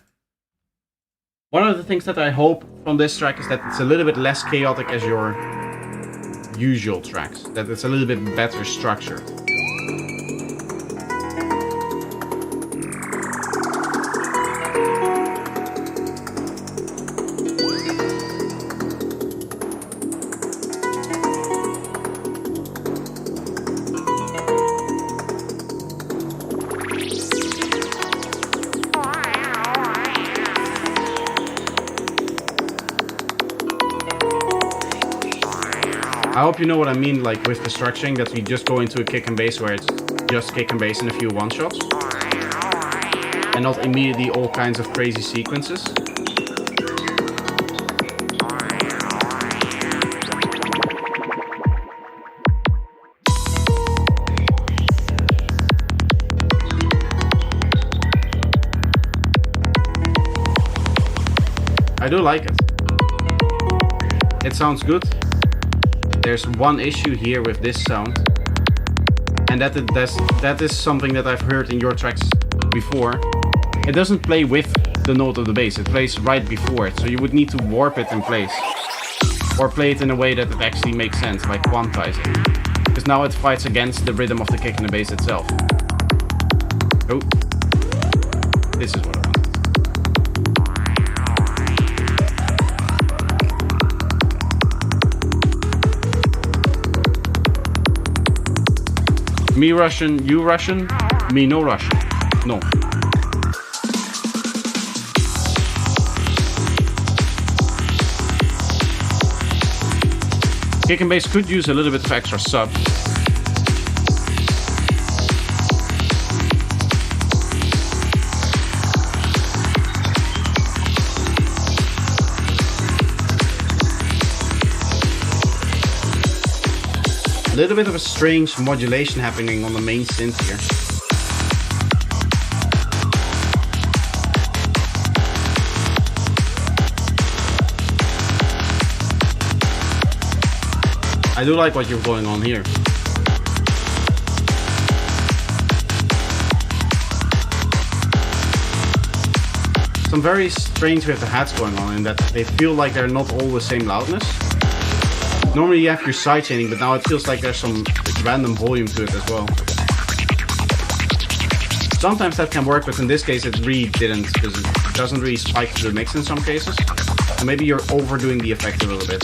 One of the things that I hope from this track is that it's a little bit less chaotic as your usual tracks. That it's a little bit better structured. I hope you know what I mean, like with the structuring, that we just go into a kick and bass where it's just kick and bass and a few one-shots. And not immediately all kinds of crazy sequences. I do like it. It sounds good. There's one issue here with this sound. And that is something that I've heard in your tracks before. It doesn't play with the note of the bass, it plays right before it. So you would need to warp it in place. Or play it in a way that it actually makes sense, like quantize it. Because now it fights against the rhythm of the kick and the bass itself. Oh. This is what I want. Me Russian, you Russian, me no Russian. No. Kick and bass could use a little bit of extra sub. A little bit of a strange modulation happening on the main synth here. I do like what you're going on here. Some very strange with the hats going on in that they feel like they're not all the same loudness. Normally you have your sidechaining, but now it feels like there's some random volume to it as well. Sometimes that can work, but in this case it really didn't, because it doesn't really spike to the mix in some cases. So maybe you're overdoing the effect a little bit.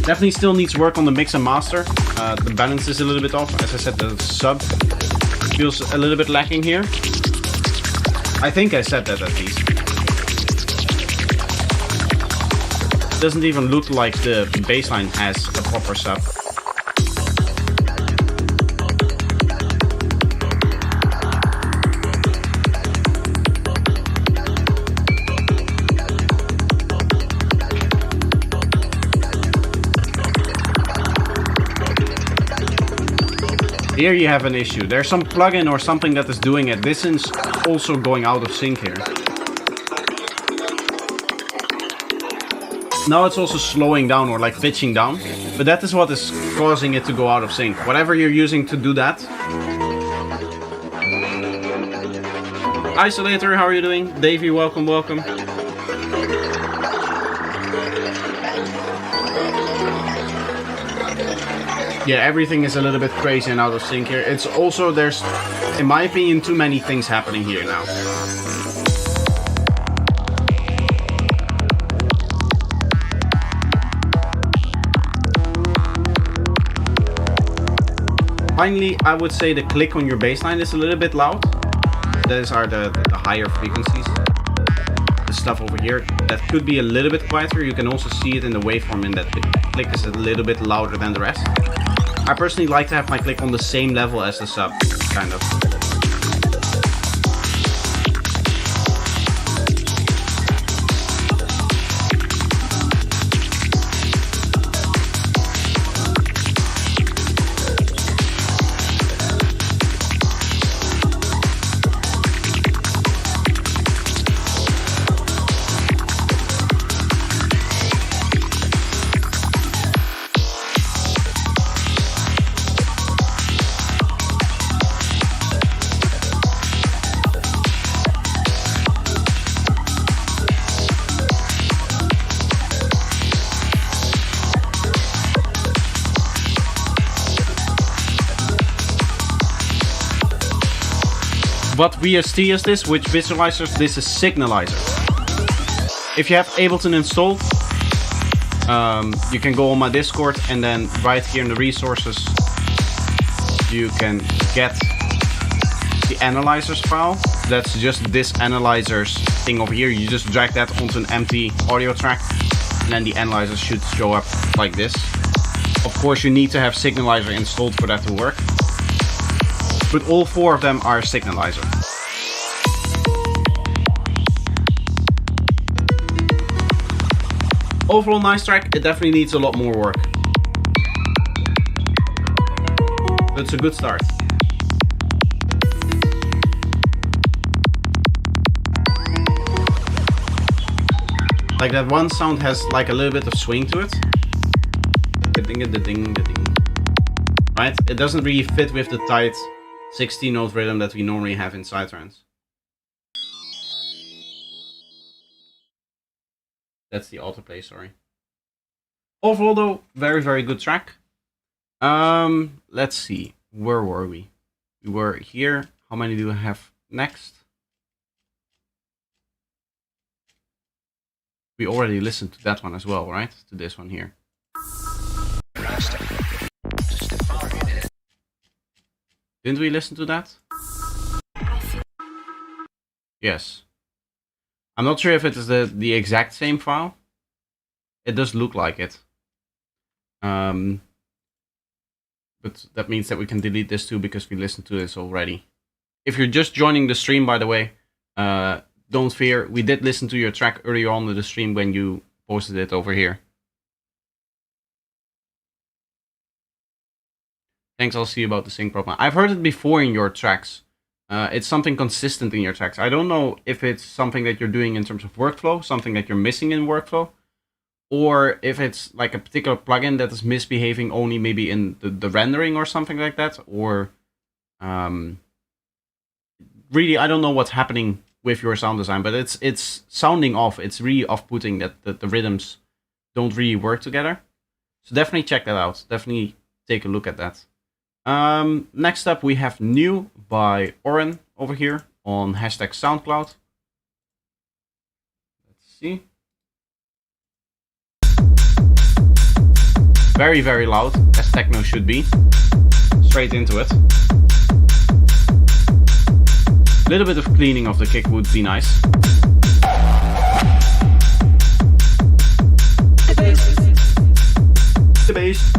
Definitely still needs work on the mix and master. The balance is a little bit off. As I said, the sub feels a little bit lacking here. I think I said that at least. Doesn't even look like the bassline has a proper sub. Here you have an issue. There's some plugin or something that is doing it. This is also going out of sync here. Now it's also slowing down or like pitching down. But that is what is causing it to go out of sync. Whatever you're using to do that. Isolator, how are you doing? Davey, welcome, welcome. Yeah, everything is a little bit crazy and out of sync here. It's also, there's, in my opinion, too many things happening here now. Finally, I would say the click on your bassline is a little bit loud. Those are the higher frequencies. The stuff over here, that could be a little bit quieter. You can also see it in the waveform in that the click is a little bit louder than the rest. I personally like to have my click on the same level as the sub, kind of. What VST is this? Which visualizers? This is Signalizers. If you have Ableton installed, you can go on my Discord, and then right here in the resources, you can get the analyzers file. That's just this analyzers thing over here. You just drag that onto an empty audio track, and then the analyzers should show up like this. Of course, you need to have Signalizer installed for that to work. But all 4 of them are Signalizer. Overall nice track, it definitely needs a lot more work. But it's a good start. Like that one sound has like a little bit of swing to it. Ding. Right? It doesn't really fit with the tight 16-note rhythm that we normally have in psytrance. That's the autoplay, sorry. Overall though, very, very good track. Let's see. Where were we? We were here. How many do I have next? We already listened to that one as well, right? To this one here. Didn't we listen to that? Yes. I'm not sure if it is the exact same file. It does look like it. But that means that we can delete this too because we listened to this already. If you're just joining the stream, by the way, don't fear. We did listen to your track earlier on in the stream when you posted it over here. Thanks, I'll see you about the sync problem. I've heard it before in your tracks. It's something consistent in your tracks. I don't know if it's something that you're doing in terms of workflow, something that you're missing in workflow, or if it's like a particular plugin that is misbehaving only maybe in the rendering or something like that, or really, I don't know what's happening with your sound design, but it's sounding off. It's really off-putting that the rhythms don't really work together. So definitely check that out. Definitely take a look at that. Next up, we have New by Oren over here on #SoundCloud. Let's see. Very, very loud, as techno should be. Straight into it. A little bit of cleaning of the kick would be nice. The bass.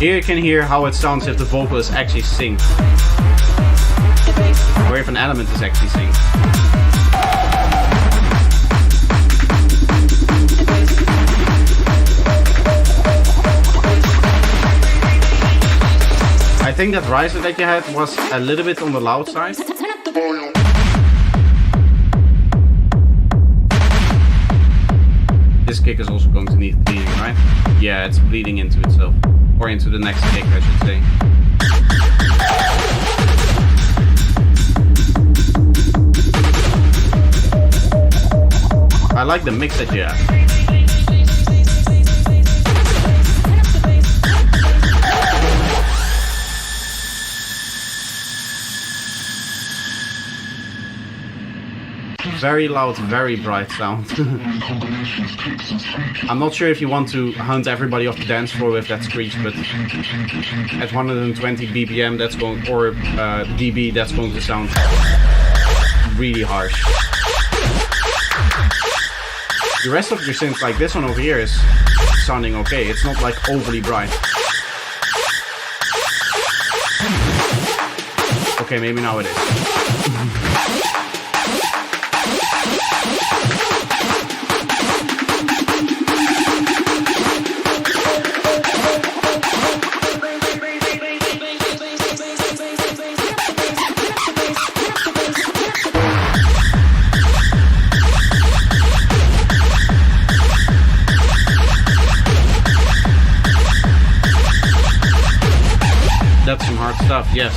Here you can hear how it sounds if the vocalist actually sings. Or if an element is actually singing. I think that riser that you had was a little bit on the loud side. This kick is also going to need cleaning, right? Yeah, it's bleeding into itself. Or into the next kick, I should say. I like the mix that you have. Very loud, very bright sound. I'm not sure if you want to hunt everybody off the dance floor with that screech, but at 120 BPM that's going, or dB, that's going to sound really harsh. The rest of your synths, like this one over here, is sounding okay. It's not like overly bright. Okay, maybe now it is. That's some hard stuff, yes.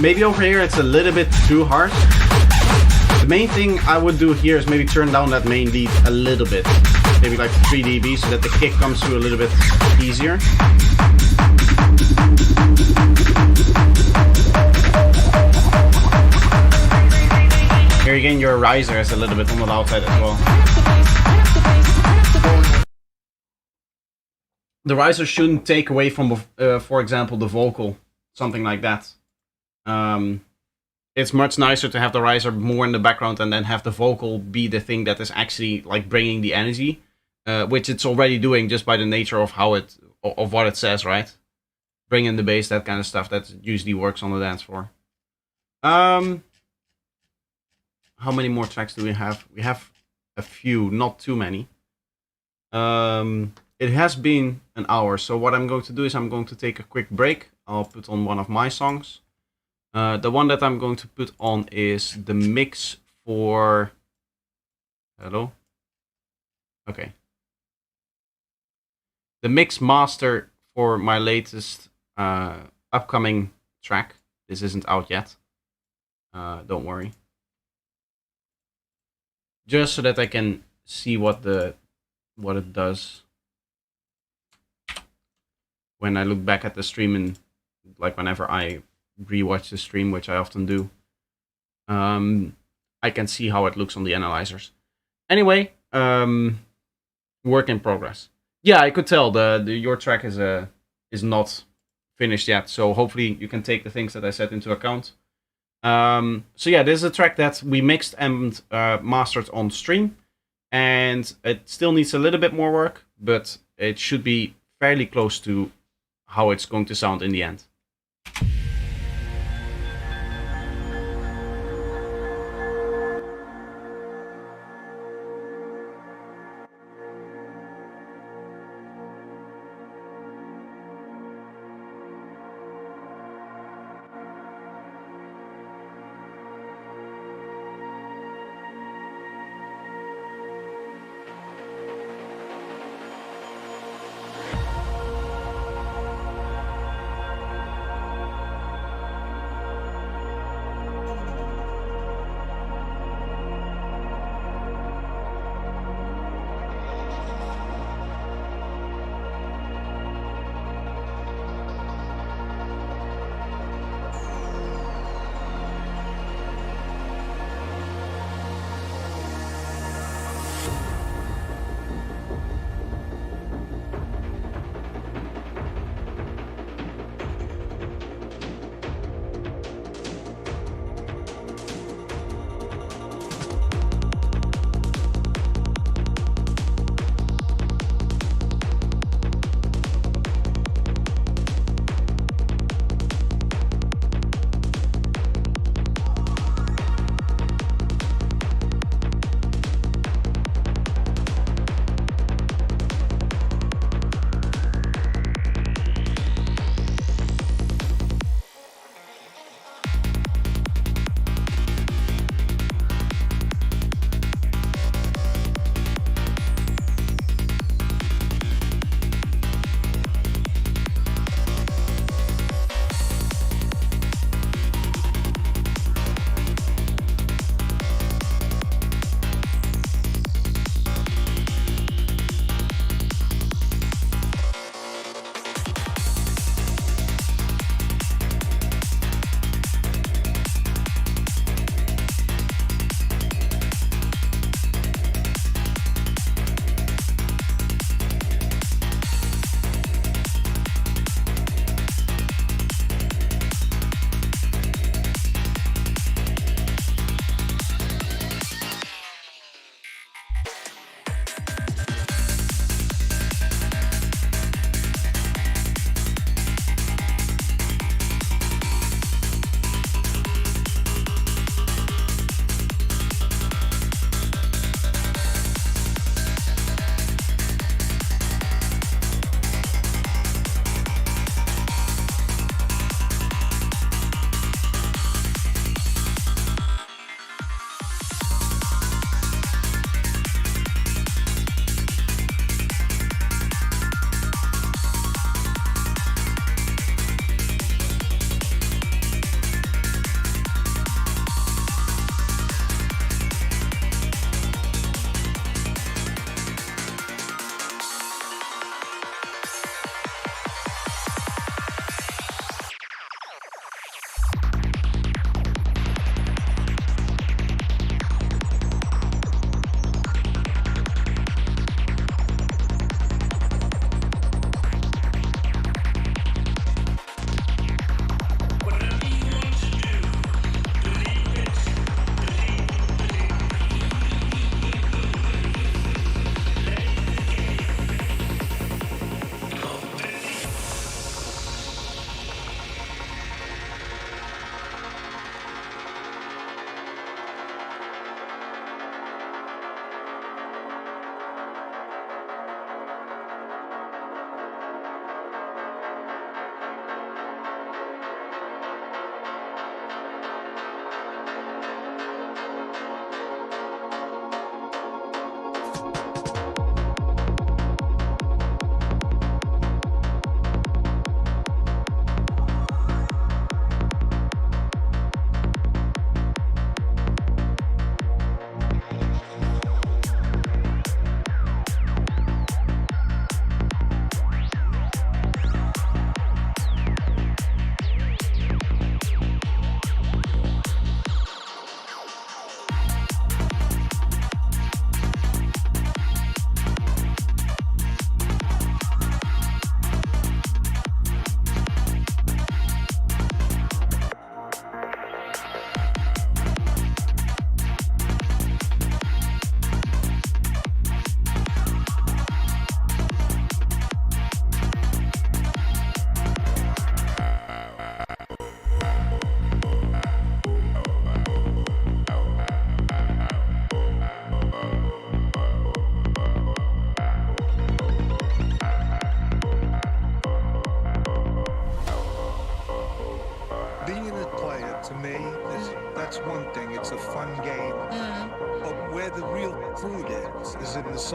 Maybe over here it's a little bit too harsh. The main thing I would do here is maybe turn down that main lead a little bit. Maybe like 3 dB so that the kick comes through a little bit easier. Here again, your riser is a little bit on the loud side as well. The riser shouldn't take away from, for example, the vocal, something like that. It's much nicer to have the riser more in the background and then have the vocal be the thing that is actually like bringing the energy, which it's already doing just by the nature of how it, of what it says, right? Bring in the bass, that kind of stuff that usually works on the dance floor. How many more tracks do we have? We have a few, not too many. It has been an hour, so what I'm going to do is I'm going to take a quick break. I'll put on one of my songs. The one that I'm going to put on is the mix for... Hello? Okay. The mix master for my latest upcoming track. This isn't out yet. Don't worry. Just so that I can see what it does when I look back at the stream, and like whenever I rewatch the stream, which I often do, I can see how it looks on the analyzers. Anyway, work in progress. Yeah, I could tell your track is not finished yet, so hopefully you can take the things that I said into account. So yeah, this is a track that we mixed and mastered on stream, and it still needs a little bit more work, but it should be fairly close to how it's going to sound in the end.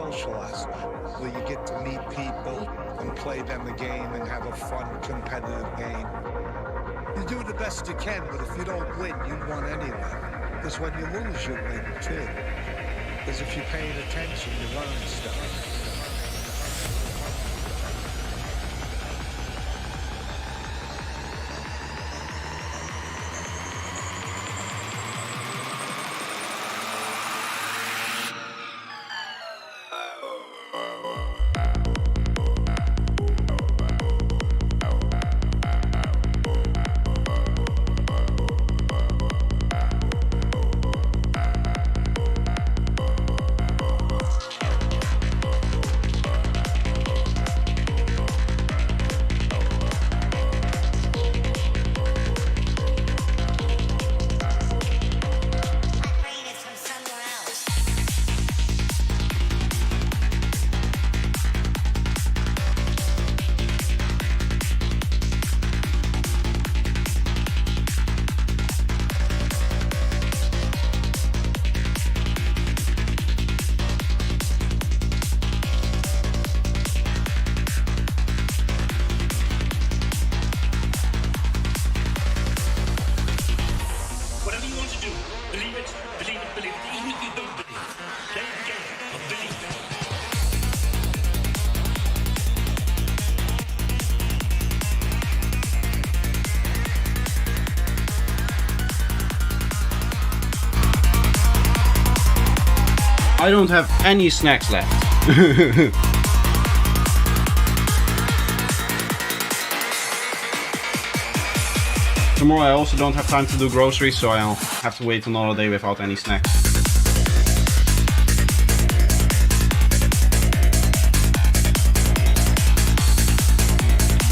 social aspect where you get to meet people and play them a game and have a fun, competitive game. You do the best you can, but if you don't win, you won anyway. Because when you lose, you win too. Because if you're paying attention, you learn stuff. I don't have any snacks left. Tomorrow I also don't have time to do groceries, so I'll have to wait another day without any snacks.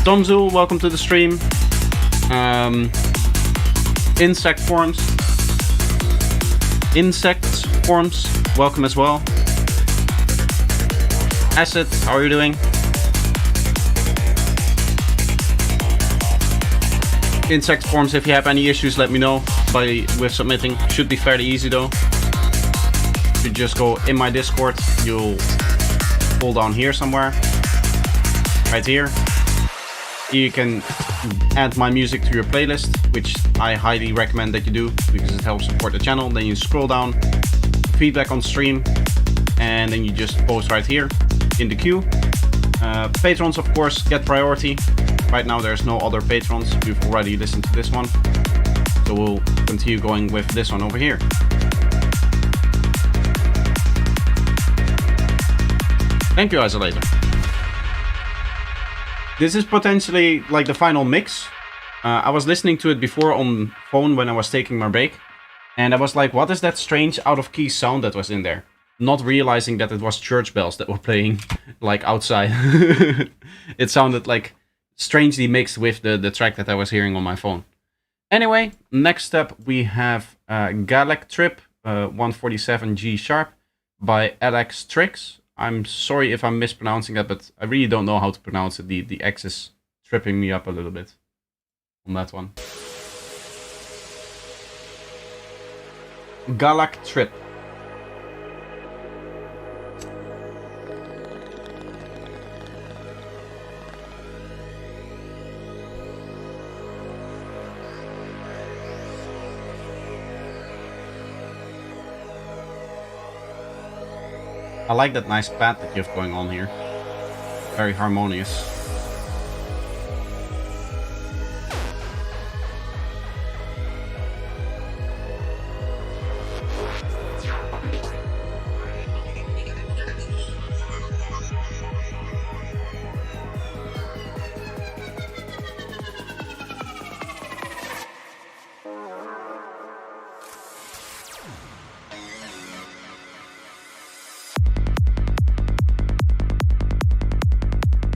Domzul, welcome to the stream. Insect forms, welcome as well. Acid, how are you doing? Insect forms, if you have any issues, let me know with submitting. Should be fairly easy though. You just go in my Discord, you'll pull down here somewhere. Right here. You can add my music to your playlist, which I highly recommend that you do because it helps support the channel. Then you scroll down, feedback on stream, and then you just post right here in the queue. Patrons, of course, get priority. Right now there's no other patrons. We've already listened to this one, so we'll continue going with this one over here. Thank you, Isolator. This is potentially like the final mix. I was listening to it before on phone when I was taking my break, and I was like, what is that strange out of key sound that was in there? Not realizing that it was church bells that were playing like outside. It sounded like strangely mixed with the track that I was hearing on my phone. Anyway, next up we have Gala Trip 147 G sharp by Alex Trix. I'm sorry if I'm mispronouncing that, but I really don't know how to pronounce it. The X is tripping me up a little bit on that one. Galak Trip. I like that nice pad that you have going on here. Very harmonious.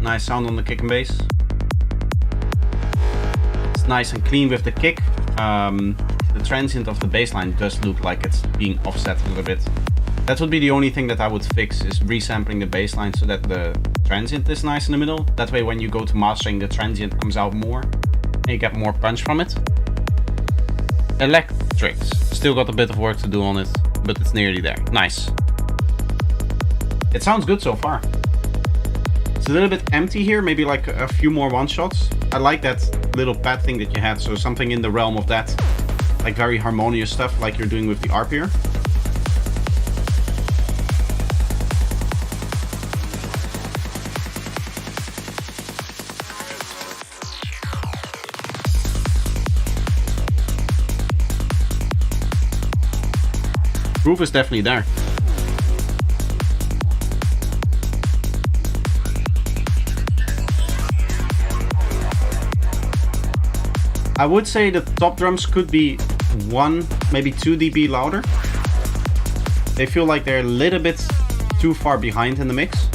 Nice sound on the kick and bass. It's nice and clean with the kick. The transient of the bass line does look like it's being offset a little bit. That would be the only thing that I would fix, is resampling the bass line so that the transient is nice in the middle. That way when you go to mastering, the transient comes out more and you get more punch from it. Electrics. Still got a bit of work to do on it, but it's nearly there. Nice. It sounds good so far. It's a little bit empty here, maybe like a few more one-shots. I like that little pad thing that you had, so something in the realm of that. Like very harmonious stuff like you're doing with the ARP here. Groove is definitely there. I would say the top drums could be 1, maybe 2 dB louder. They feel like they're a little bit too far behind in the mix.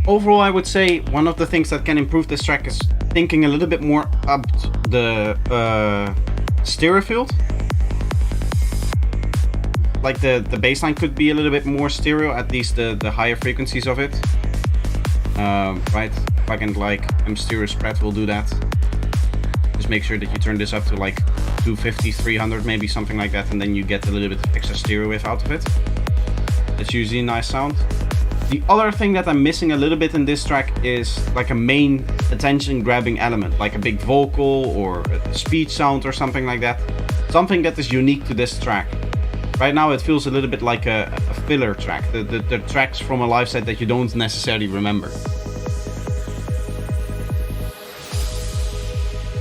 Overall, I would say one of the things that can improve this track is thinking a little bit more up the stereo field. Like the bass line could be a little bit more stereo, at least the higher frequencies of it. Right, plugin like M Stereo Spread will do that. Just make sure that you turn this up to like 250, 300, maybe something like that, and then you get a little bit of extra stereo wave out of it. That's usually a nice sound. The other thing that I'm missing a little bit in this track is like a main attention grabbing element, like a big vocal or a speech sound or something like that. Something that is unique to this track. Right now it feels a little bit like a filler track, the tracks from a live set that you don't necessarily remember.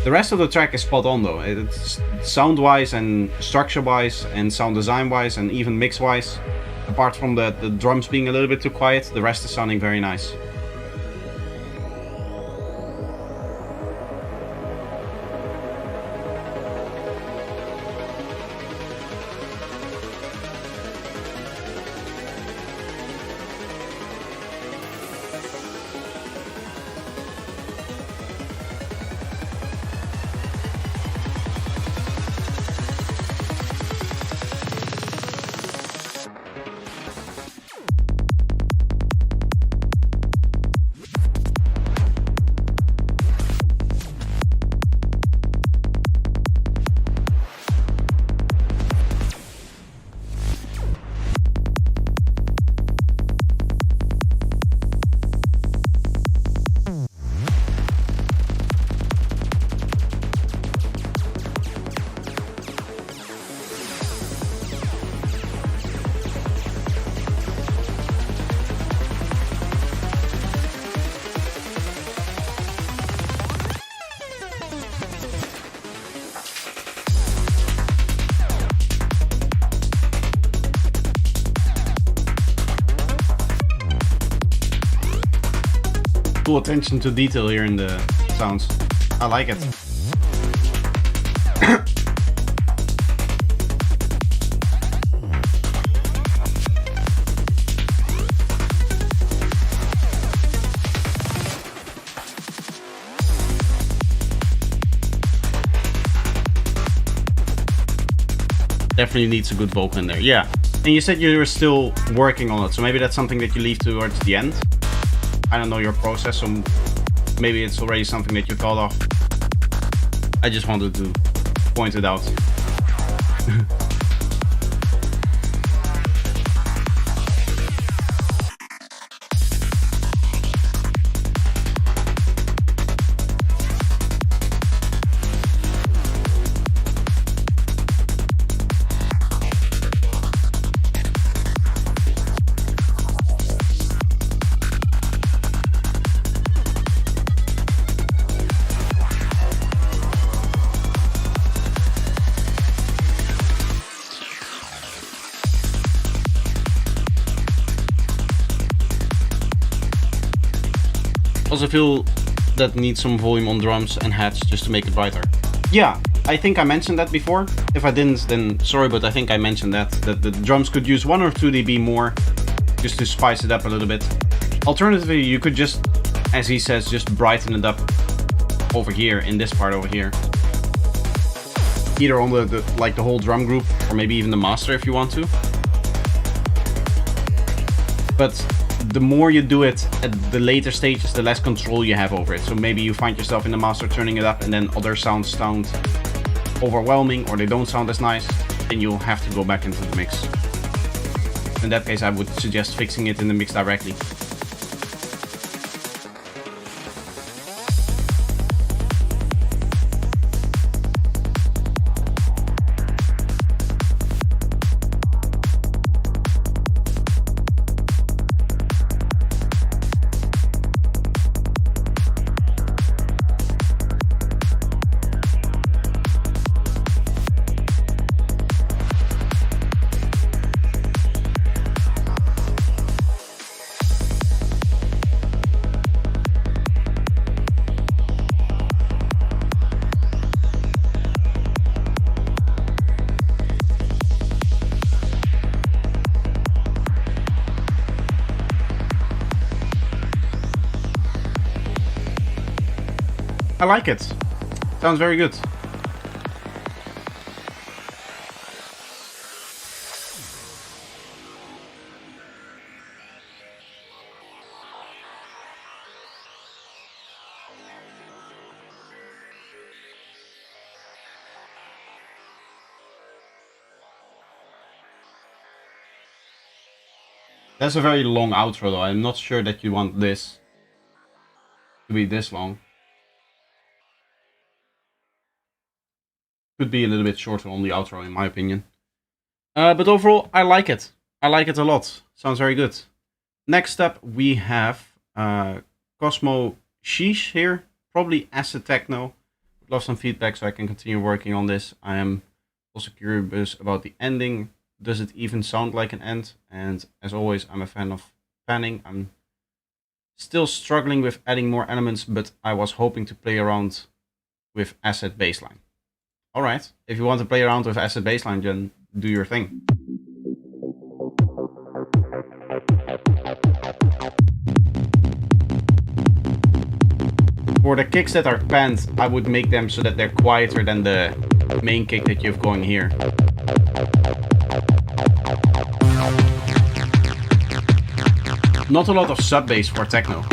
The rest of the track is spot on though. It's sound-wise and structure-wise and sound design-wise and even mix-wise. Apart from the drums being a little bit too quiet, the rest is sounding very nice. Cool attention to detail here in the sounds. I like it. Definitely needs a good vocal in there. Yeah. And you said you were still working on it, so maybe that's something that you leave towards the end. I don't know your process, so maybe it's already something that you thought of. I just wanted to point it out. Also feel that needs some volume on drums and hats just to make it brighter. Yeah, I think I mentioned that before. If I didn't, then sorry, but I think I mentioned that the drums could use 1 or 2 dB more just to spice it up a little bit. Alternatively, you could just, as he says, just brighten it up over here, in this part over here. Either on the whole drum group, or maybe even the master if you want to. But the more you do it at the later stages, the less control you have over it. So maybe you find yourself in the master turning it up and then other sounds sound overwhelming or they don't sound as nice, then you'll have to go back into the mix. In that case, I would suggest fixing it in the mix directly. I like it. Sounds very good. That's a very long outro though. I'm not sure that you want this to be this long. Could be a little bit shorter on the outro in my opinion. But overall, I like it. I like it a lot. Sounds very good. Next up, we have Cosmo Sheesh here. Probably Acid Techno. Would love some feedback so I can continue working on this. I am also curious about the ending. Does it even sound like an end? And as always, I'm a fan of panning. I'm still struggling with adding more elements, but I was hoping to play around with Acid Bassline. Alright, if you want to play around with Acid Bassline, then do your thing. For the kicks that are panned, I would make them so that they're quieter than the main kick that you have going here. Not a lot of sub bass for techno.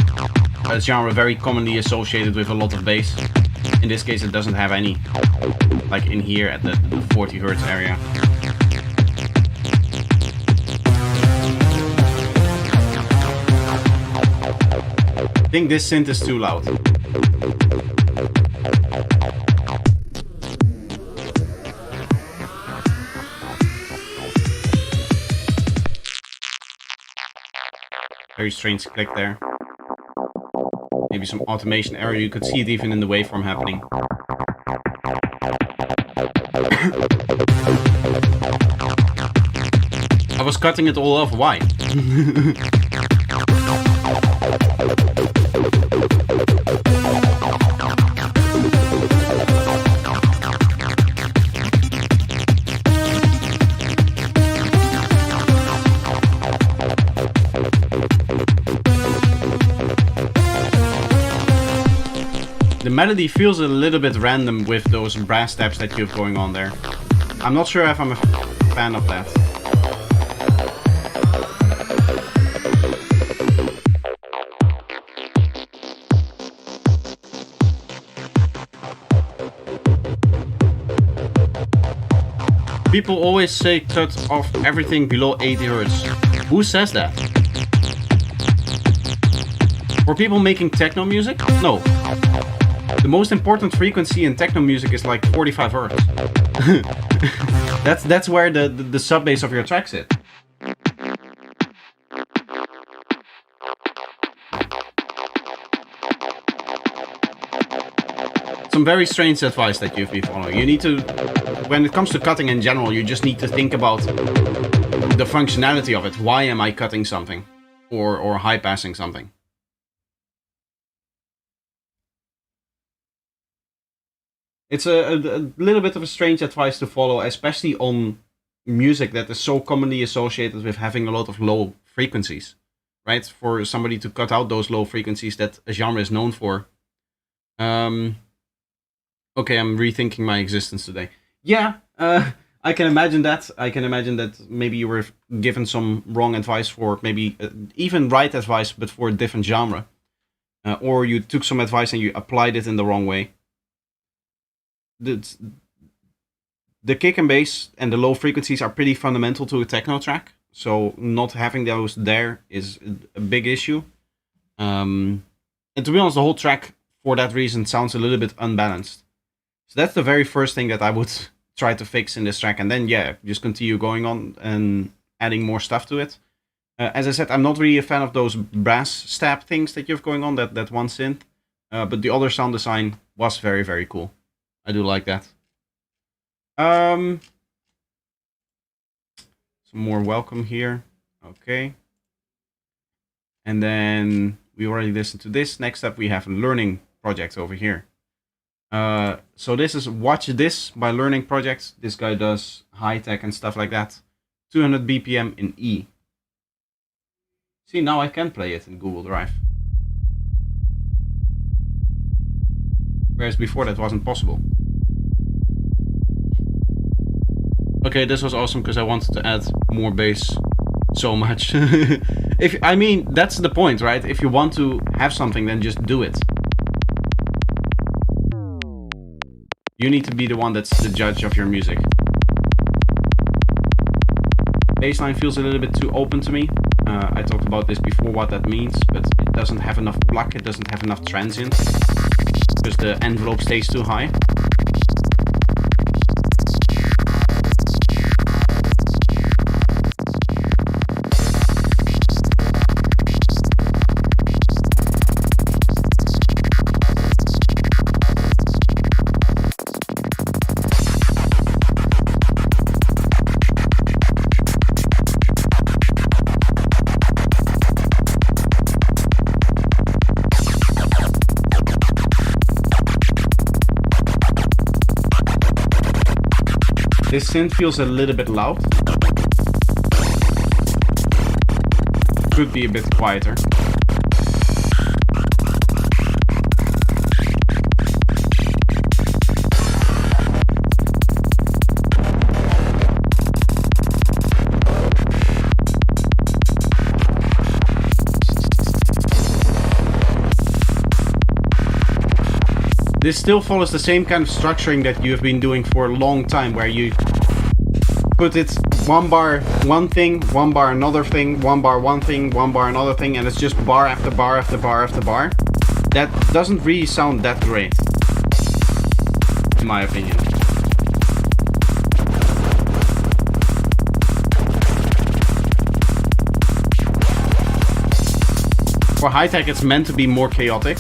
A genre very commonly associated with a lot of bass. In this case it doesn't have any. Like in here at the 40 Hz area. I think this synth is too loud. Very strange click there. Maybe some automation error. You could see it even in the waveform happening. I was cutting it all off. Why? The melody feels a little bit random with those brass taps that you have going on there. I'm not sure if I'm a fan of that. People always say cut off everything below 80 Hz. Who says that? For people making techno music? No. The most important frequency in techno music is like 45 Hz. that's where the sub bass of your track sit. Some very strange advice that you've been following. You need to, when it comes to cutting in general, you just need to think about the functionality of it. Why am I cutting something? Or high passing something? It's a little bit of a strange advice to follow, especially on music that is so commonly associated with having a lot of low frequencies, right? For somebody to cut out those low frequencies that a genre is known for. Okay, I'm rethinking my existence today. Yeah, I can imagine that. I can imagine that maybe you were given some wrong advice for maybe even right advice, but for a different genre. Or you took some advice and you applied it in the wrong way. The kick and bass and the low frequencies are pretty fundamental to a techno track. So not having those there is a big issue. And to be honest, the whole track, for that reason, sounds a little bit unbalanced. So that's the very first thing that I would try to fix in this track. And then, yeah, just continue going on and adding more stuff to it. As I said, I'm not really a fan of those brass stab things that you have going on, that one synth. But the other sound design was very, very cool. I do like that. Some more welcome here. Okay. And then we already listened to this. Next up, we have a learning project over here. So this is Watch This by Learning Project. This guy does high tech and stuff like that. 200 BPM in E. See, now I can play it in Google Drive. Whereas before that wasn't possible. Okay, this was awesome because I wanted to add more bass so much. I mean, that's the point, right? If you want to have something, then just do it. You need to be the one that's the judge of your music. Bassline feels a little bit too open to me. I talked about this before, what that means, but it doesn't have enough pluck, it doesn't have enough transient, because the envelope stays too high. This synth feels a little bit loud. Could be a bit quieter. This still follows the same kind of structuring that you have been doing for a long time, where you put it one bar, one thing, one bar, another thing, one bar, one thing, one bar, another thing, and it's just bar after bar after bar after bar. That doesn't really sound that great, in my opinion. For high tech, it's meant to be more chaotic.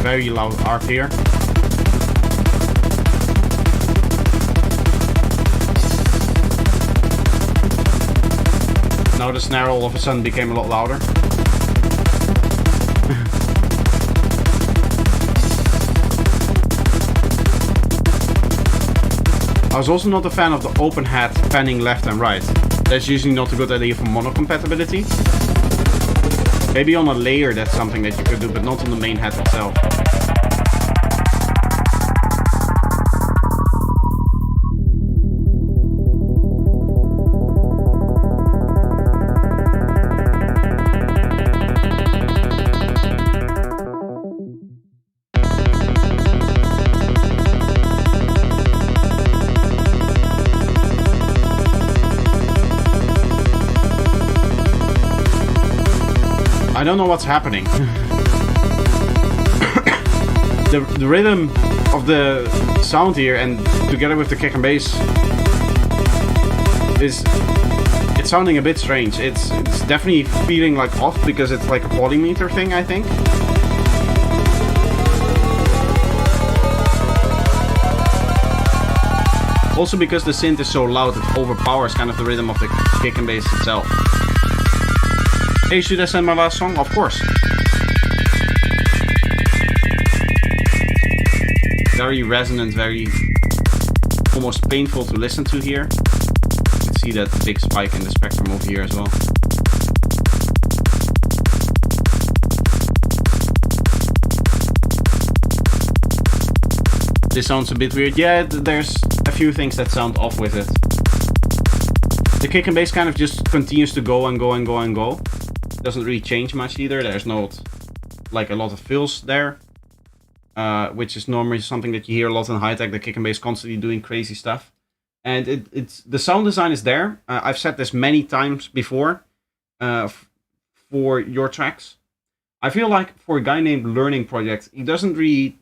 Very loud arc here. Now the snare all of a sudden became a lot louder. I was also not a fan of the open hat panning left and right. That's usually not a good idea for mono compatibility. Maybe on a layer that's something that you could do, but not on the main hat itself. don't know what's happening. the rhythm of the sound here, and together with the kick and bass, it's sounding a bit strange. It's definitely feeling like off because it's like a polymeter thing, I think. Also because the synth is so loud, it overpowers kind of the rhythm of the kick and bass itself. Hey, should I send my last song? Of course. Very resonant, very almost painful to listen to here. You can see that big spike in the spectrum over here as well. This sounds a bit weird. Yeah, there's a few things that sound off with it. The kick and bass kind of just continues to go and go and go and go. Doesn't really change much either. There's not like a lot of fills there, which is normally something that you hear a lot in high tech. The kick and bass constantly doing crazy stuff, and it's the sound design is there. I've said this many times before for your tracks. I feel like for a guy named Learning Project, he doesn't really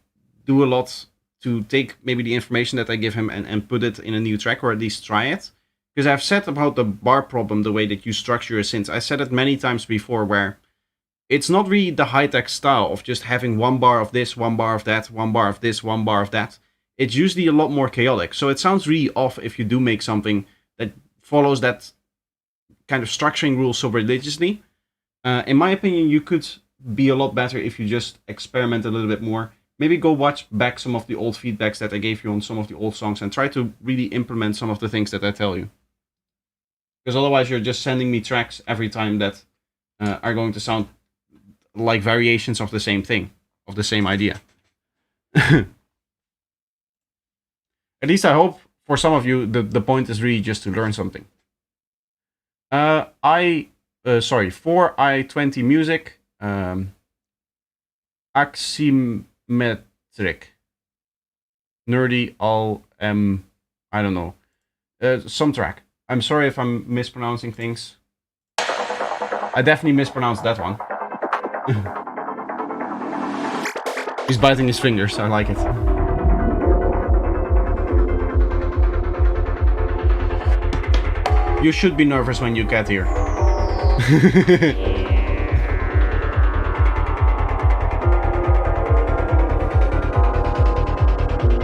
do a lot to take maybe the information that I give him and put it in a new track, or at least try it. Because I've said about the bar problem, the way that you structure your synths, I said it many times before, where it's not really the high-tech style of just having one bar of this, one bar of that, one bar of this, one bar of that. It's usually a lot more chaotic. So it sounds really off if you do make something that follows that kind of structuring rule so religiously. In my opinion, you could be a lot better if you just experiment a little bit more. Maybe go watch back some of the old feedbacks that I gave you on some of the old songs and try to really implement some of the things that I tell you. Because otherwise you're just sending me tracks every time that are going to sound like variations of the same thing, of the same idea. At least I hope for some of you the point is really just to learn something. For I-20 music, Aximmetric, nerdy I don't know, some track. I'm sorry if I'm mispronouncing things. I definitely mispronounced that one. He's biting his fingers, I like it. You should be nervous when you get here.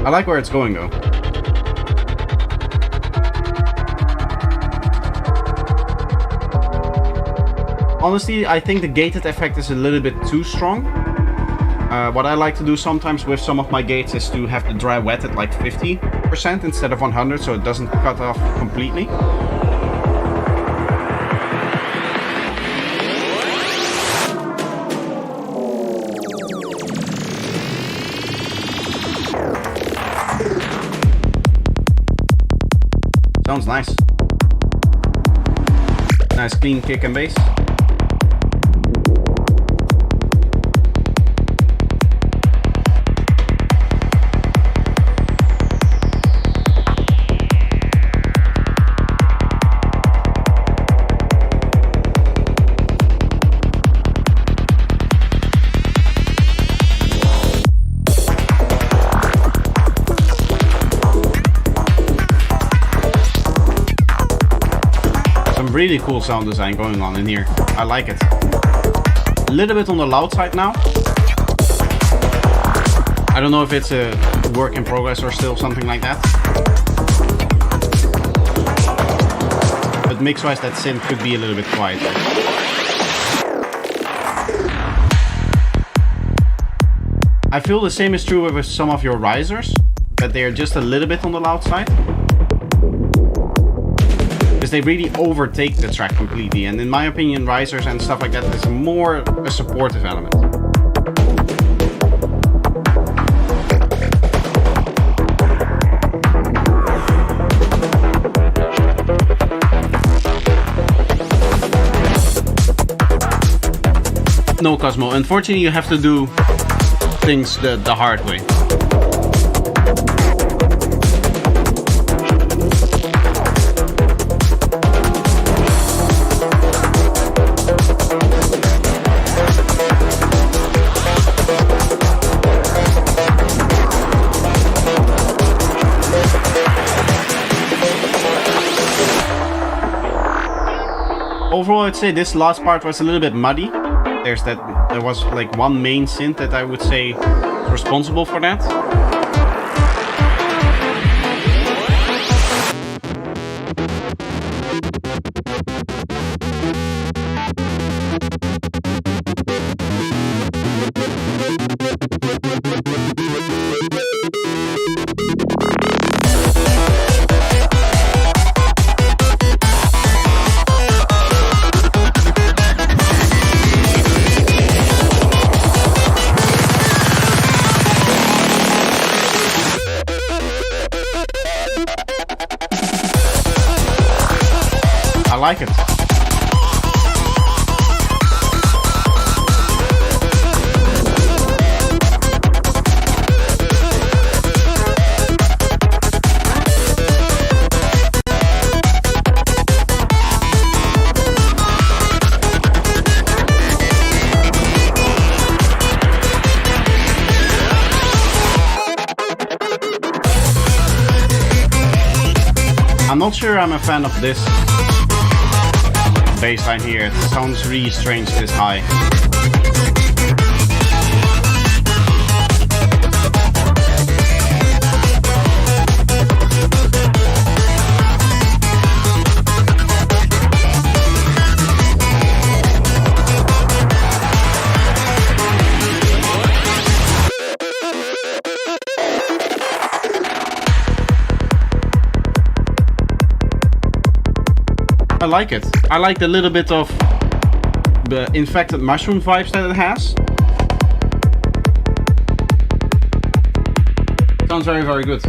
I like where it's going though. Honestly, I think the gated effect is a little bit too strong. What I like to do sometimes with some of my gates is to have the dry wet at like 50% instead of 100, so it doesn't cut off completely. Sounds nice. Nice clean kick and bass. Really cool sound design going on in here. I like it. A little bit on the loud side now. I don't know if it's a work in progress or still something like that. But mix-wise, that synth could be a little bit quieter. I feel the same is true with some of your risers, that they are just a little bit on the loud side. Because they really overtake the track completely, and in my opinion, risers and stuff like that is more a supportive element. No, Cosmo, unfortunately you have to do things the hard way. overall, I'd say this last part was a little bit muddy. There was like one main synth that I would say is responsible for that. I like it. I'm not sure I'm a fan of this bassline here. It sounds really strange this high. I like it. I like the little bit of the infected mushroom vibes that it has. Sounds very, very good.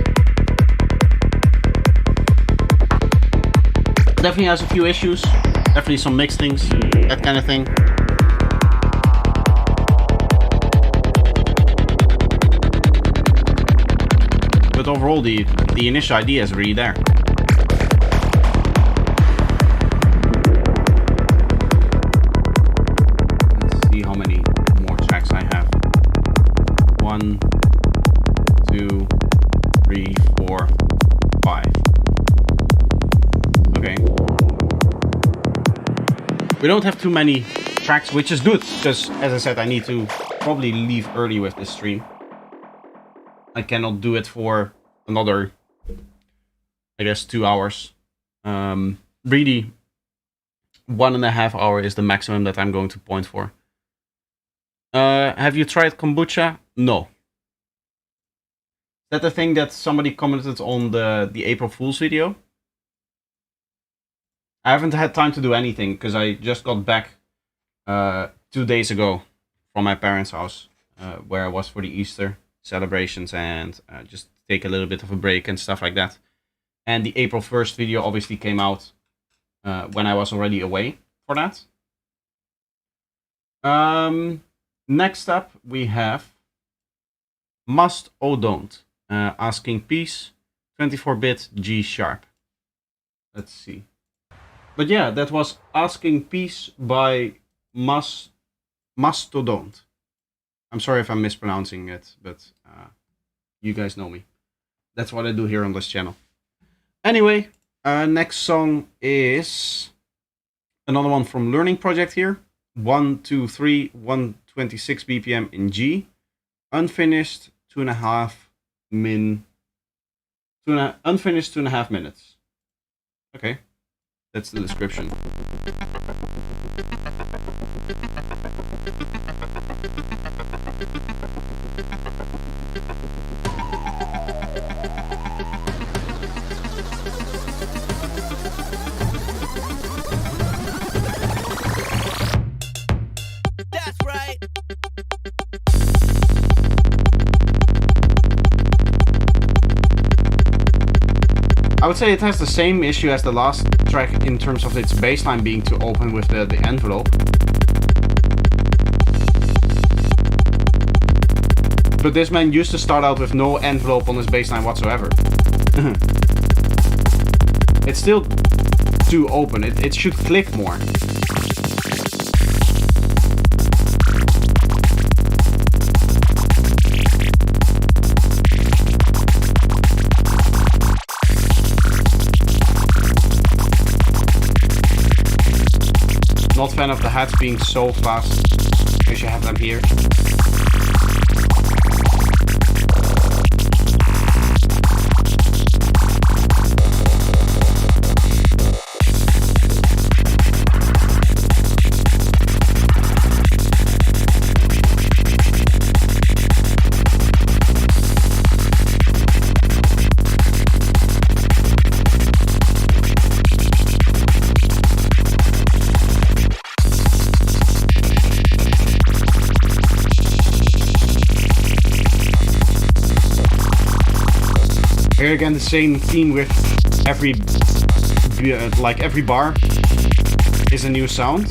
Definitely has a few issues. Definitely some mixed things, that kind of thing. But overall, the initial idea is really there. How many more tracks I have. 1, 2, 3, 4, 5. Okay. We don't have too many tracks, which is good, because as I said, I need to probably leave early with this stream. I cannot do it for another, I guess, 2 hours. Really, 1.5 hours is the maximum that I'm going to point for. Have you tried kombucha? No. Is that the thing that somebody commented on the April Fool's video? I haven't had time to do anything because I just got back 2 days ago from my parents' house where I was for the Easter celebrations and just take a little bit of a break and stuff like that. And the April 1st video obviously came out when I was already away for that. Next up, we have Must or Don't, asking peace, 24-bit G sharp. Let's see. But yeah, that was Asking Peace by Mastodont. I'm sorry if I'm mispronouncing it, but you guys know me. That's what I do here on this channel. Anyway, next song is another one from Learning Project here. 1, 2, 3, 126 BPM in G, unfinished 2.5 unfinished 2.5 minutes. Okay, that's the description. I would say it has the same issue as the last track in terms of its bassline being too open with the envelope. But this man used to start out with no envelope on his bassline whatsoever. It's still too open. It should click more. fan of the hats being so fast as you have them here. Here again, the same theme with every bar is a new sound.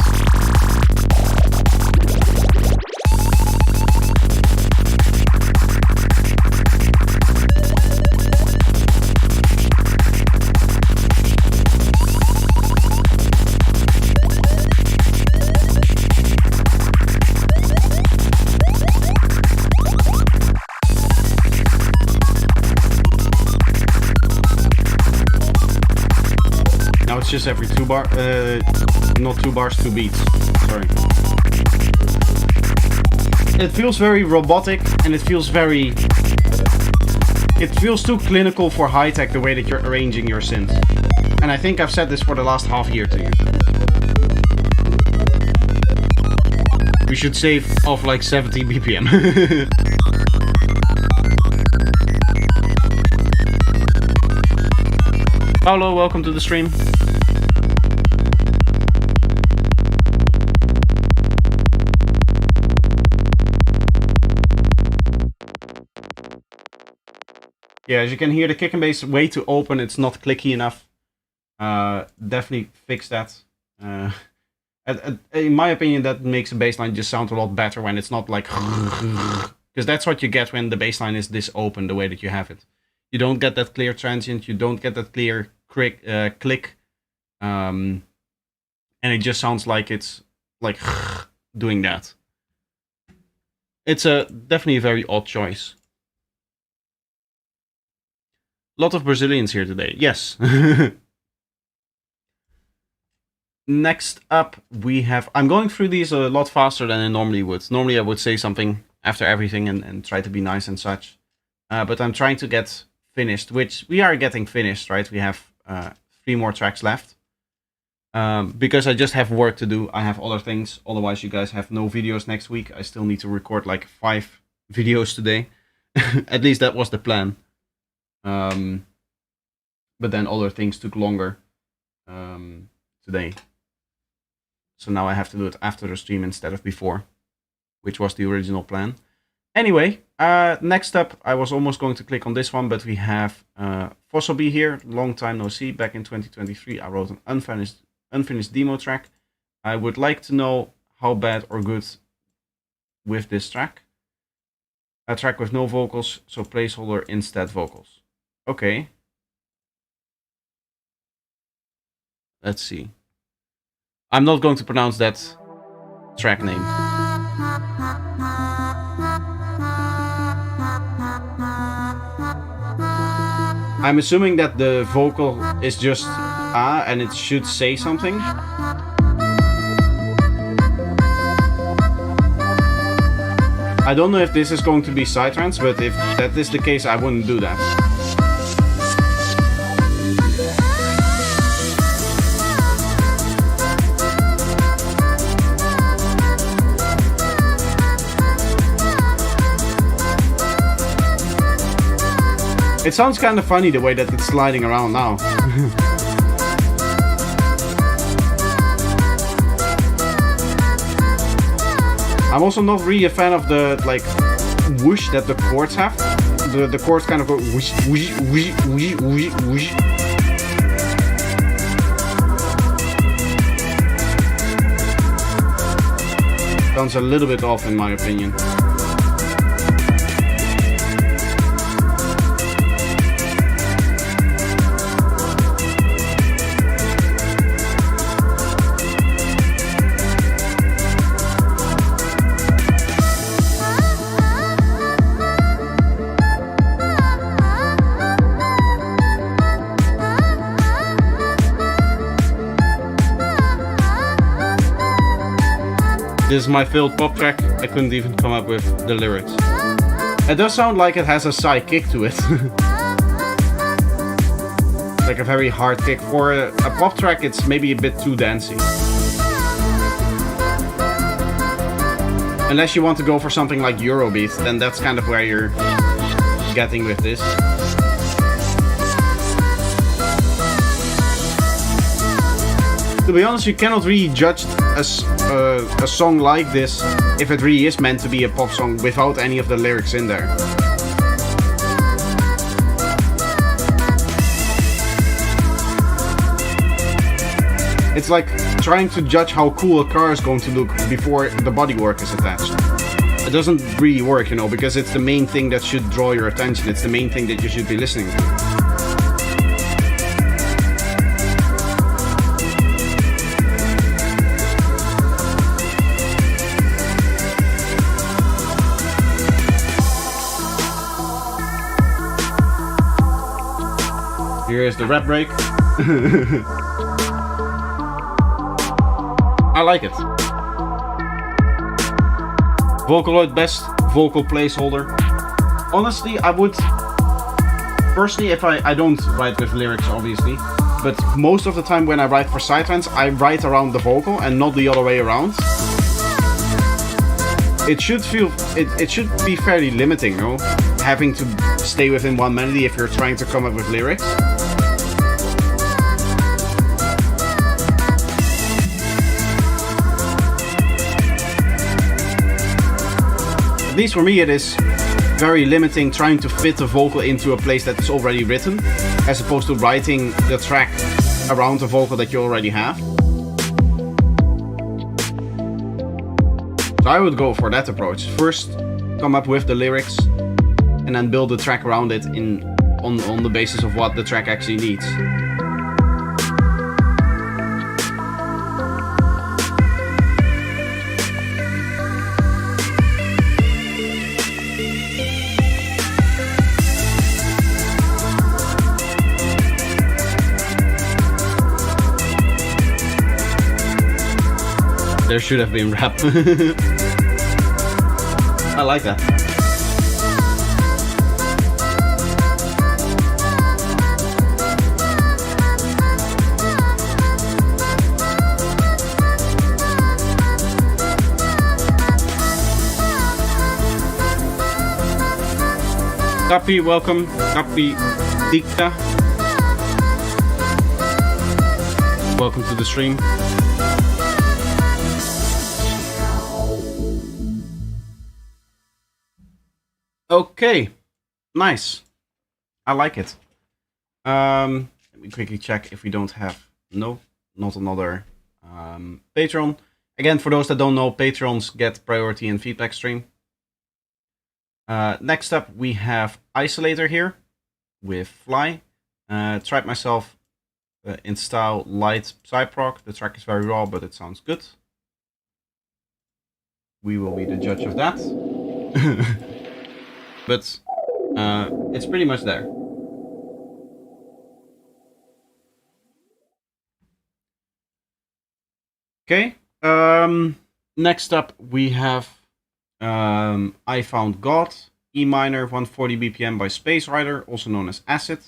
It's just every not 2 bars, 2 beats. Sorry. It feels very robotic and it feels too clinical for high tech the way that you're arranging your synth. And I think I've said this for the last half year to you. We should save off like 70 BPM. Paolo, welcome to the stream. Yeah, as you can hear, the kick and bass way too open. It's not clicky enough. Definitely fix that. In my opinion, that makes the bassline just sound a lot better when it's not like... Because that's what you get when the bassline is this open, the way that you have it. You don't get that clear transient, you don't get that clear click. And it just sounds like it's like doing that. It's definitely a very odd choice. A lot of Brazilians here today. Yes. Next up, we have... I'm going through these a lot faster than I normally would. Normally I would say something after everything and try to be nice and such. But I'm trying to get finished, which we are getting finished, right? We have 3 more tracks left. Because I just have work to do. I have other things. Otherwise, you guys have no videos next week. I still need to record like 5 videos today. At least that was the plan. But then other things took longer today. So now I have to do it after the stream instead of before, which was the original plan. Anyway, next up, I was almost going to click on this one, but we have Fossil B here. Long time no see. Back in 2023, I wrote an unfinished demo track. I would like to know how bad or good with this track. A track with no vocals, so placeholder instead vocals. Okay. Let's see. I'm not going to pronounce that track name. I'm assuming that the vocal is just ah and it should say something. I don't know if this is going to be psytrance, but if that is the case, I wouldn't do that. It sounds kind of funny the way that it's sliding around now. I'm also not really a fan of the like whoosh that the chords have. The chords kind of go whoosh, whoosh, whoosh, whoosh, whoosh, whoosh. Sounds a little bit off in my opinion. This is my failed pop track. I couldn't even come up with the lyrics. It does sound like it has a side kick to it. Like a very hard kick. For a pop track, it's maybe a bit too dancey. Unless you want to go for something like Eurobeat, then that's kind of where you're getting with this. To be honest, you cannot really judge a song like this if it really is meant to be a pop song without any of the lyrics in there. It's like trying to judge how cool a car is going to look before the bodywork is attached. It doesn't really work, you know, because it's the main thing that should draw your attention. It's the main thing that you should be listening to. Here's the rap break. I like it. Vocaloid best vocal placeholder. Honestly, I would... Personally, if I don't write with lyrics, obviously. But most of the time when I write for sidetracks, I write around the vocal and not the other way around. It should feel... It should be fairly limiting, you know? Having to stay within one melody if you're trying to come up with lyrics. At least for me it is very limiting trying to fit the vocal into a place that is already written, as opposed to writing the track around the vocal that you already have. So I would go for that approach. First come up with the lyrics and then build the track around it on the basis of what the track actually needs. There should have been rap. I like that. Kapi, welcome. Kapi Dikta. Welcome to the stream. Okay, nice. I like it. Let me quickly check if we don't have... No, not another Patreon. Again, for those that don't know, Patrons get priority in feedback stream. Next up, we have Isolator here with Fly. Tried myself in style light psy-prog. The track is very raw, but it sounds good. We will be the judge of that. But it's pretty much there. Okay. Next up, we have I Found God, E minor, 140 BPM by Space Rider, also known as Acid.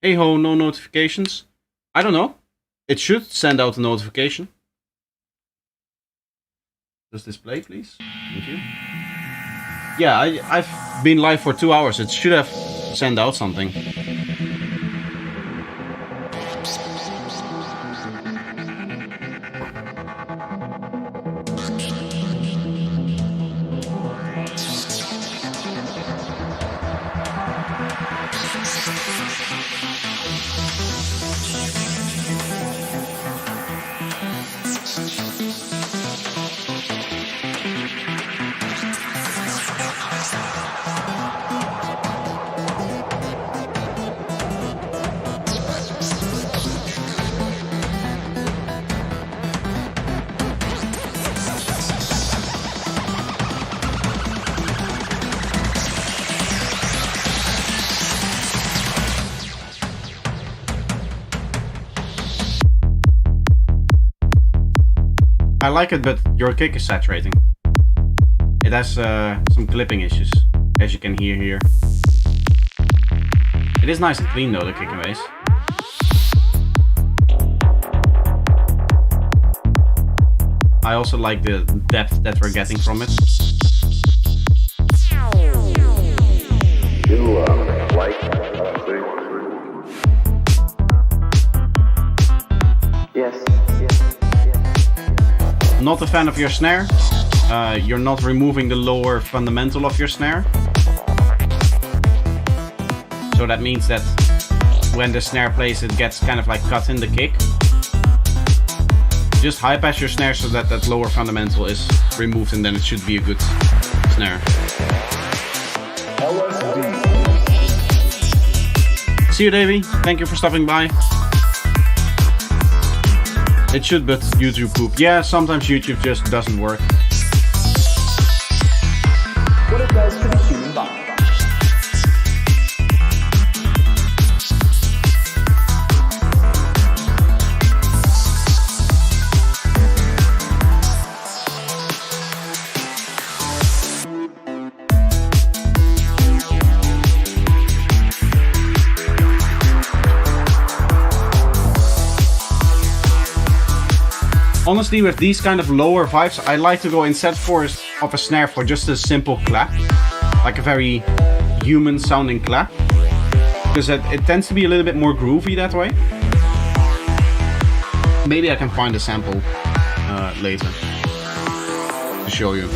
Hey ho, no notifications. I don't know. It should send out a notification. Does this play, please? Thank you. Yeah, I've been live for 2 hours. It should have sent out something. I like it, but your kick is saturating. It has some clipping issues, as you can hear here. It is nice and clean though, the kick and bass. I also like the depth that we're getting from it. You like Yes. Not a fan of your snare. You're not removing the lower fundamental of your snare. So that means that when the snare plays, it gets kind of like cut in the kick. Just high pass your snare so that that lower fundamental is removed, and then it should be a good snare. See you, Davey. Thank you for stopping by. It should, but YouTube poop. Yeah, sometimes YouTube just doesn't work. what it does to the human body. Honestly, with these kind of lower vibes, I like to go instead of a snare for just a simple clap. Like a very human sounding clap. Because it tends to be a little bit more groovy that way. Maybe I can find a sample later to show you.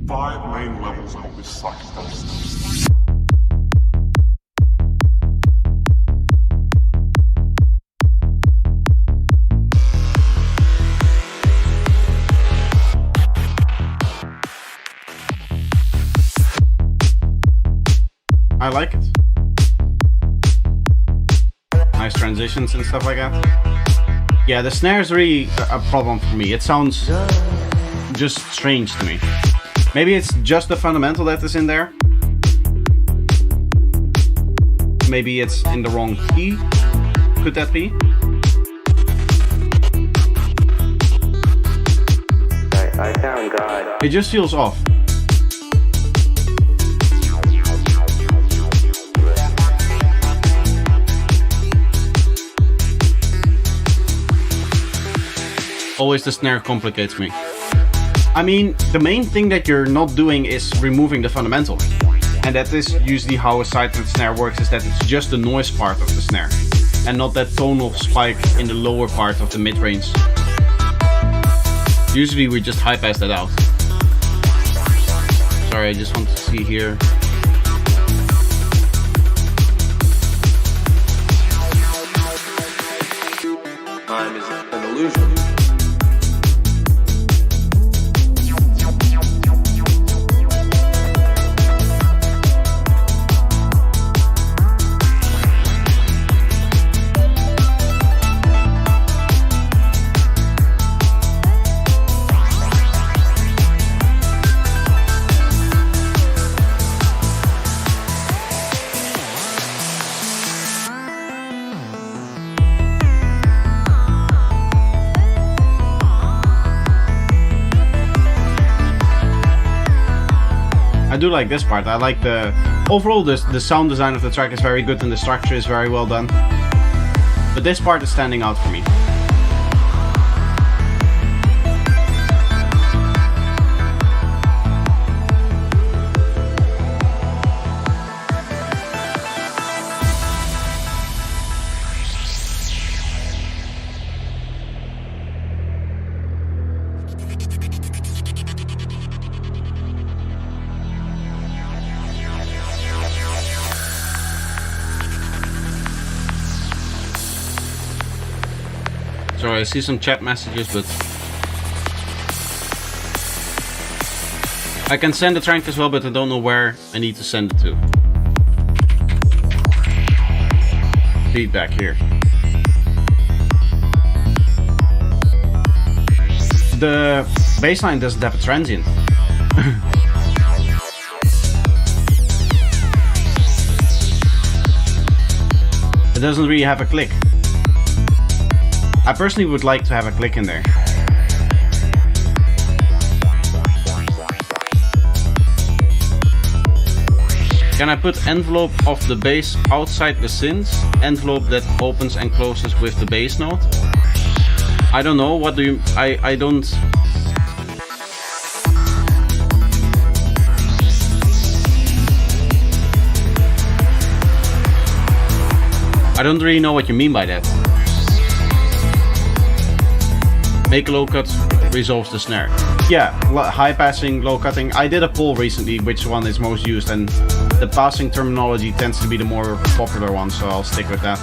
Five main levels of this psychedelic. I like it. Nice transitions and stuff like that. Yeah, the snare is really a problem for me. It sounds just strange to me. Maybe it's just the fundamental that is in there. Maybe it's in the wrong key. Could that be? I found God. It just feels off. Always the snare complicates me. I mean, the main thing that you're not doing is removing the fundamental. And that is usually how a sidewind snare works, is that it's just the noise part of the snare. And not that tonal spike in the lower part of the mid-range. Usually we just high pass that out. Sorry, I just want to see here. Time is an illusion. I do like this part. I like the overall the sound design of the track is very good and the structure is very well done. But this part is standing out for me. Sorry, I see some chat messages, but I can send the track as well, but I don't know where I need to send it to. feedback here. The bassline doesn't have a transient. It doesn't really have a click. I personally would like to have a click in there. Can I put envelope of the bass outside the synth? Envelope that opens and closes with the bass note? I don't know, what do you... I don't... I don't really know what you mean by that. Make a low cut resolves the snare. Yeah, high passing, low cutting. I did a poll recently which one is most used, and the passing terminology tends to be the more popular one, so I'll stick with that.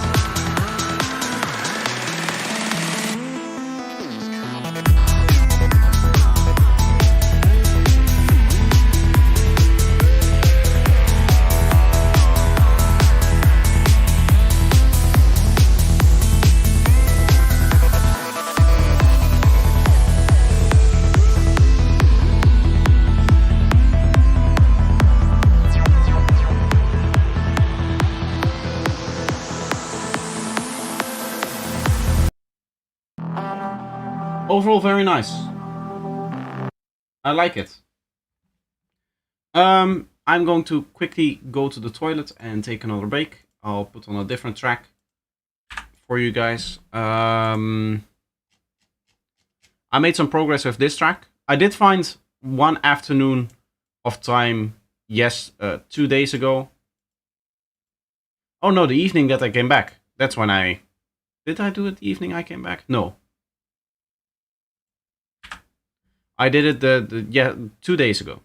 Overall, very nice. I like it. I'm going to quickly go to the toilet and take another break. I'll put on a different track for you guys. I made some progress with this track. I did find one afternoon of time, 2 days ago. Oh no, the evening that I came back. That's when I... Did I do it the evening I came back? No. I did it 2 days ago.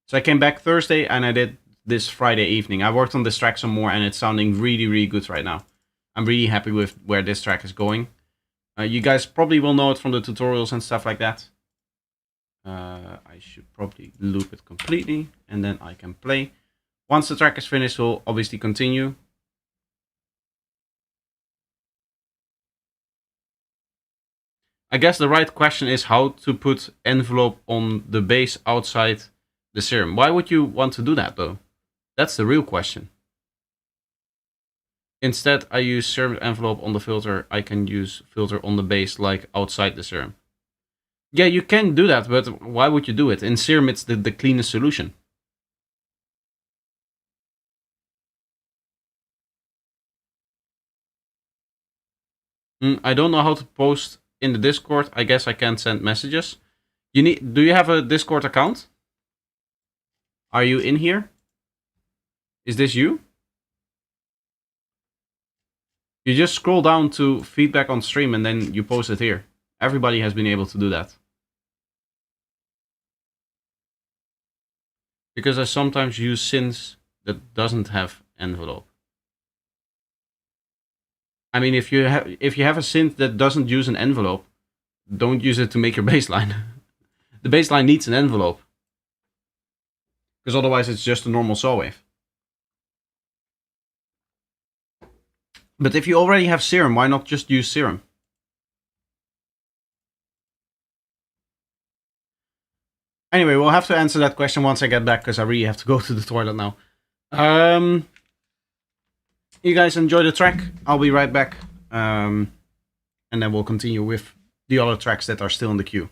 So I came back Thursday and I did this Friday evening. I worked on this track some more and it's sounding really, really good right now. I'm really happy with where this track is going. You guys probably will know it from the tutorials and stuff like that. I should probably loop it completely and then I can play. Once the track is finished, we'll obviously continue. I guess the right question is how to put envelope on the bass outside the serum. Why would you want to do that though? That's the real question. Instead, I use serum envelope on the filter. I can use filter on the bass like outside the serum. Yeah, you can do that, but why would you do it? In serum, it's the cleanest solution. I don't know how to post in the Discord. I guess I can't send messages. Do you have a Discord account? Are you in here? Is this you? You just scroll down to feedback on stream and then you post it here. Everybody has been able to do that. Because I sometimes use synths that doesn't have envelope. I mean, if you have a synth that doesn't use an envelope, don't use it to make your bassline. The bassline needs an envelope. Because otherwise it's just a normal saw wave. But if you already have serum, why not just use serum? Anyway, we'll have to answer that question once I get back, because I really have to go to the toilet now. You guys enjoy the track. I'll be right back. And then we'll continue with the other tracks that are still in the queue.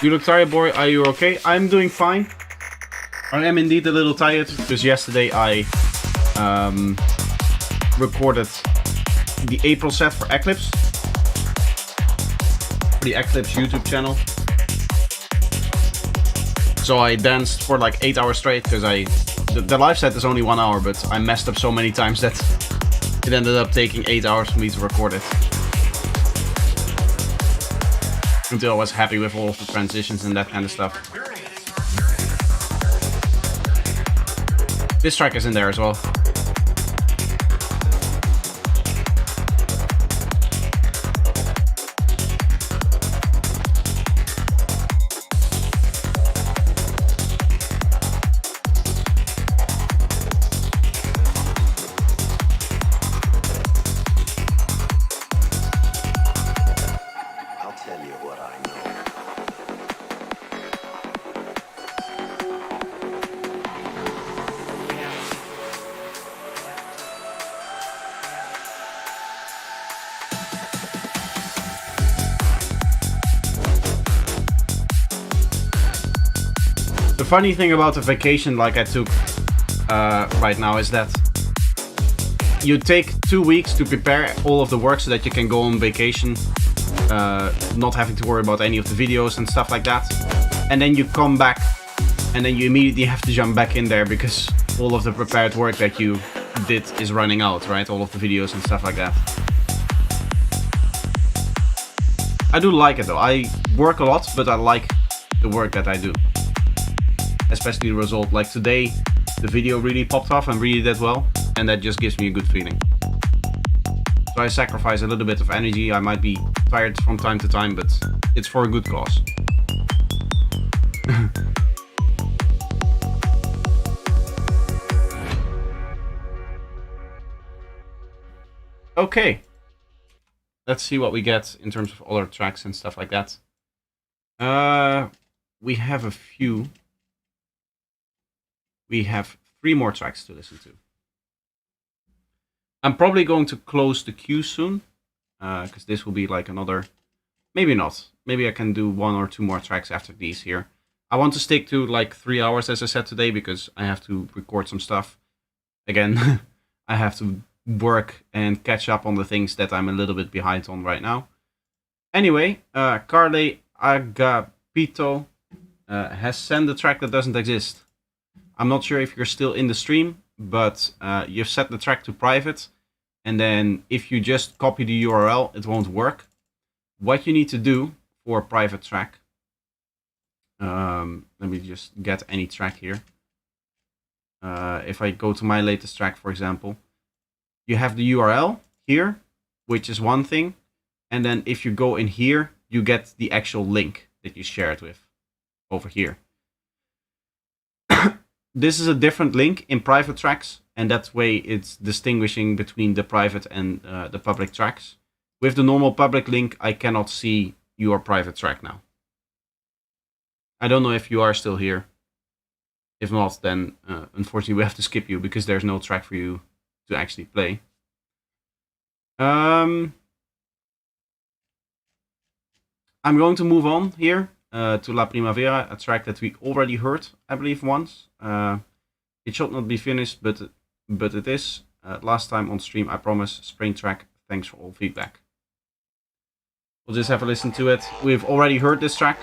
You look tired, boy. Are you okay? I'm doing fine. I am indeed a little tired because yesterday I recorded the April set for Eclipse. For the Eclipse YouTube channel. So I danced for like 8 hours straight because the live set is only 1 hour, but I messed up so many times that it ended up taking 8 hours for me to record it. Until I was happy with all of the transitions and that kind of stuff. This track is in there as well. The funny thing about a vacation like I took right now is that you take 2 weeks to prepare all of the work so that you can go on vacation, not having to worry about any of the videos and stuff like that. And then you come back and then you immediately have to jump back in there because all of the prepared work that you did is running out, right? All of the videos and stuff like that. I do like it though. I work a lot, but I like the work that I do. Especially the result, like today the video really popped off and really did well, and that just gives me a good feeling. So I sacrifice a little bit of energy. I might be tired from time to time, but it's for a good cause. Okay, let's see what we get in terms of other tracks and stuff like that. We have a few. We have 3 more tracks to listen to. I'm probably going to close the queue soon, because this will be like another, maybe not. Maybe I can do 1 or 2 more tracks after these here. I want to stick to like 3 hours as I said today, because I have to record some stuff. Again, I have to work and catch up on the things that I'm a little bit behind on right now. Anyway, Carle Agapito has sent a track that doesn't exist. I'm not sure if you're still in the stream, but you've set the track to private, and then if you just copy the URL, it won't work. What you need to do for a private track, let me just get any track here. If I go to my latest track, for example, you have the URL here, which is one thing, and then if you go in here, you get the actual link that you share it with over here. This is a different link in private tracks, and that way it's distinguishing between the private and the public tracks. With the normal public link, I cannot see your private track now. I don't know if you are still here. If not, then unfortunately we have to skip you because there's no track for you to actually play. I'm going to move on here. To La Primavera, a track that we already heard, I believe, once. It should not be finished, but it is. Last time on stream, I promise. Spring track. Thanks for all feedback. We'll just have a listen to it. We've already heard this track.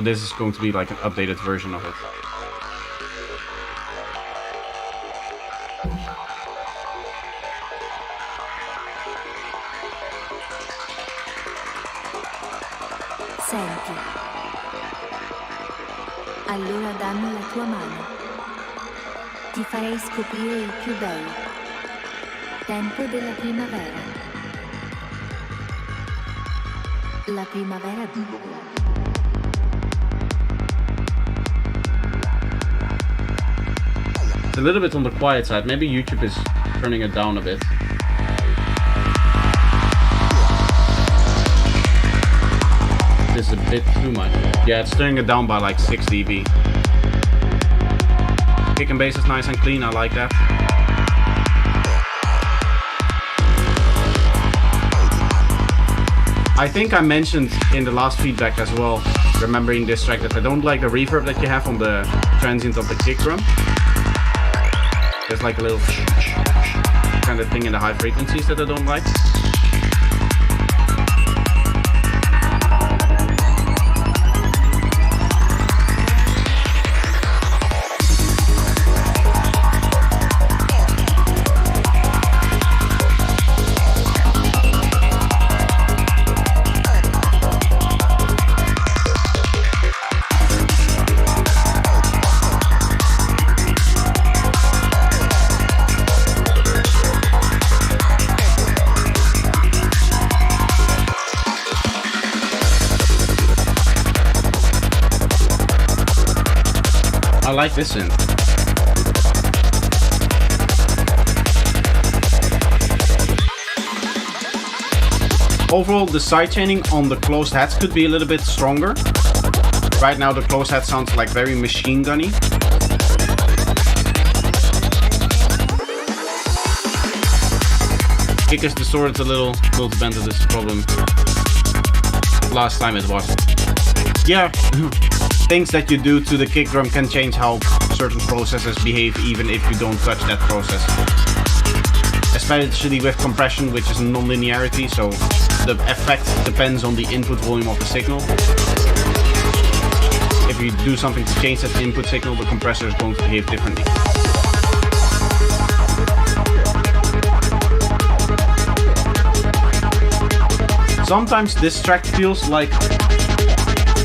So this is going to be like an updated version of it. Senti. Allora dammi la tua mano. Ti farei scoprire il più bello. Tempo della primavera. La primavera It's a little bit on the quiet side. Maybe YouTube is turning it down a bit. This is a bit too much. Yeah, it's turning it down by like 6 dB. Kick and bass is nice and clean. I like that. I think I mentioned in the last feedback as well, remembering this track, that I don't like the reverb that you have on the transient of the kick drum. There's like a little kind of thing in the high frequencies that I don't like. I like this synth. Overall, the sidechaining on the closed hats could be a little bit stronger. Right now, the closed hat sounds like very machine gunny. Kick is distorted a little. Multi-band, this is a problem. Last time it was. Yeah. Things that you do to the kick drum can change how certain processes behave even if you don't touch that process. Especially with compression, which is non-linearity, so the effect depends on the input volume of the signal. If you do something to change that input signal, the compressor is going to behave differently. Sometimes this track feels like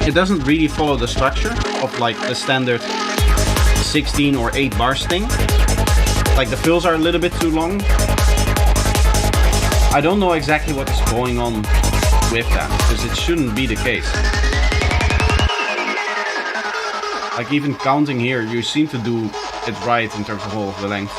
it doesn't really follow the structure of like the standard 16 or 8 bars thing. Like the fills are a little bit too long. I don't know exactly what is going on with that, because it shouldn't be the case. Like even counting here, you seem to do it right in terms of all of the length.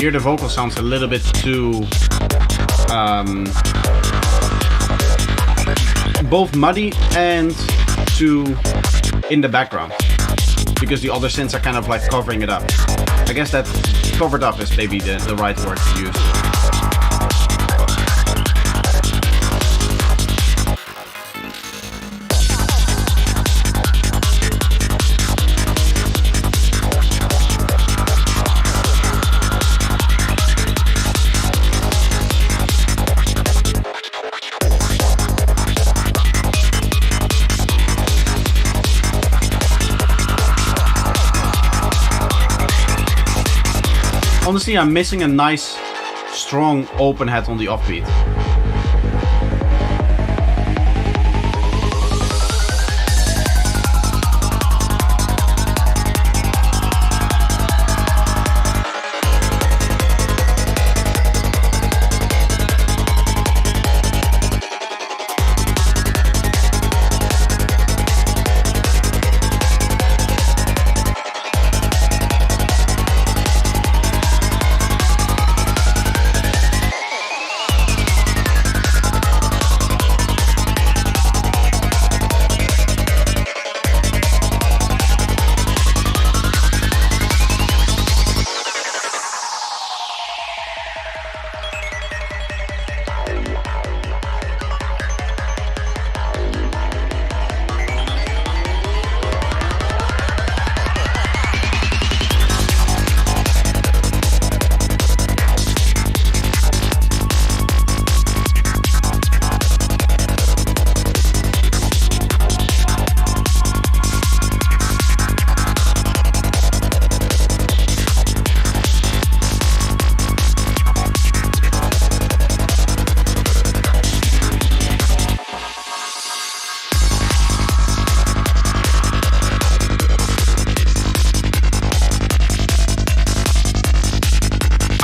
Here the vocal sounds a little bit too both muddy and too in the background, because the other synths are kind of like covering it up. I guess that covered up is maybe the right word to use. Honestly, I'm missing a nice, strong open hat on the offbeat.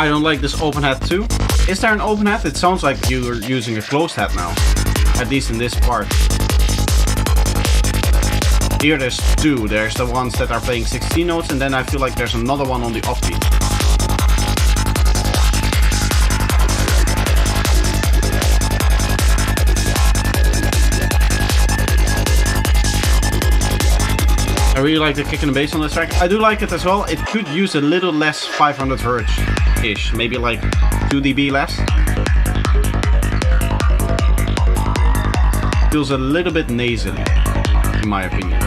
I don't like this open hat too. Is there an open hat? It sounds like you're using a closed hat now. At least in this part. Here there's two. There's the ones that are playing 16 notes, and then I feel like there's another one on the offbeat. I really like the kick and the bass on this track. I do like it as well. It could use a little less 500 Hz-ish. Maybe like 2 dB less. Feels a little bit nasally, in my opinion.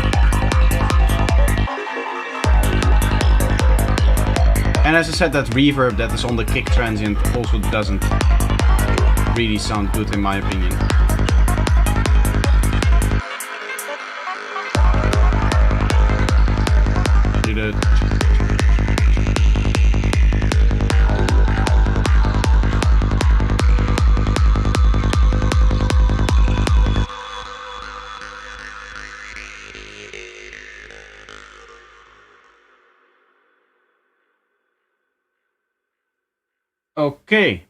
And as I said, that reverb that is on the kick transient also doesn't really sound good, in my opinion. Okay.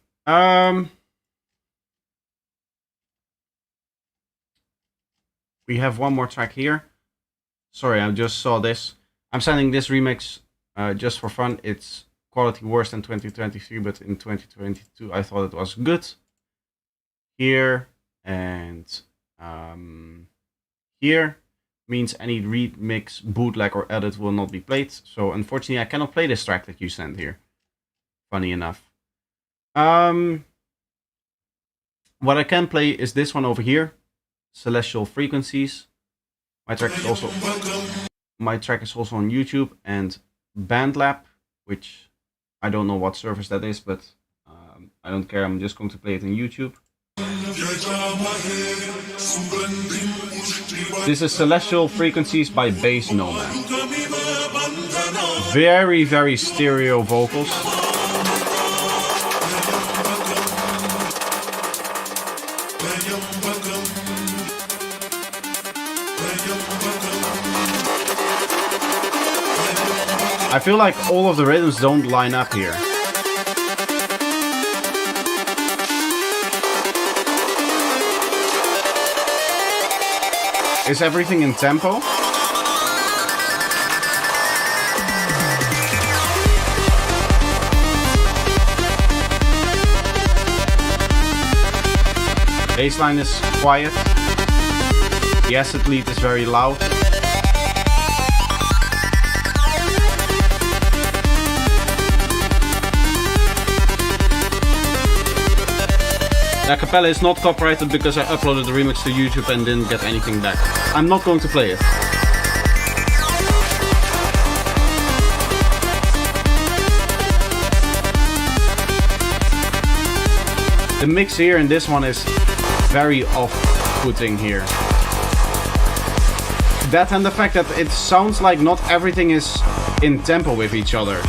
We have one more track here. Sorry, I just saw this. I'm sending this remix just for fun. It's quality worse than 2023, but in 2022 I thought it was good. Here and here means any remix, bootleg or edit will not be played. So unfortunately I cannot play this track that you sent here. Funny enough. What I can play is this one over here, Celestial Frequencies. My track is also on YouTube and BandLab, which I don't know what service that is, but I don't care. I'm just going to play it on YouTube. This is Celestial Frequencies by Bass Nomad. Very, very stereo vocals. I feel like all of the rhythms don't line up here. Is everything in tempo? Bassline is quiet. The acid lead is very loud. The acapella is not copyrighted because I uploaded the remix to YouTube and didn't get anything back. I'm not going to play it. The mix here in this one is very off-putting here. That and the fact that it sounds like not everything is in tempo with each other.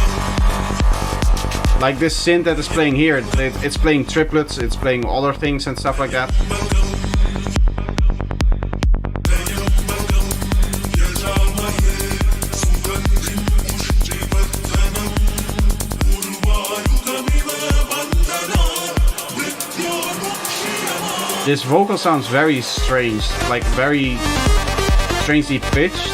Like this synth that is playing here, it's playing triplets, it's playing other things and stuff like that. This vocal sounds very strange, like very strangely pitched.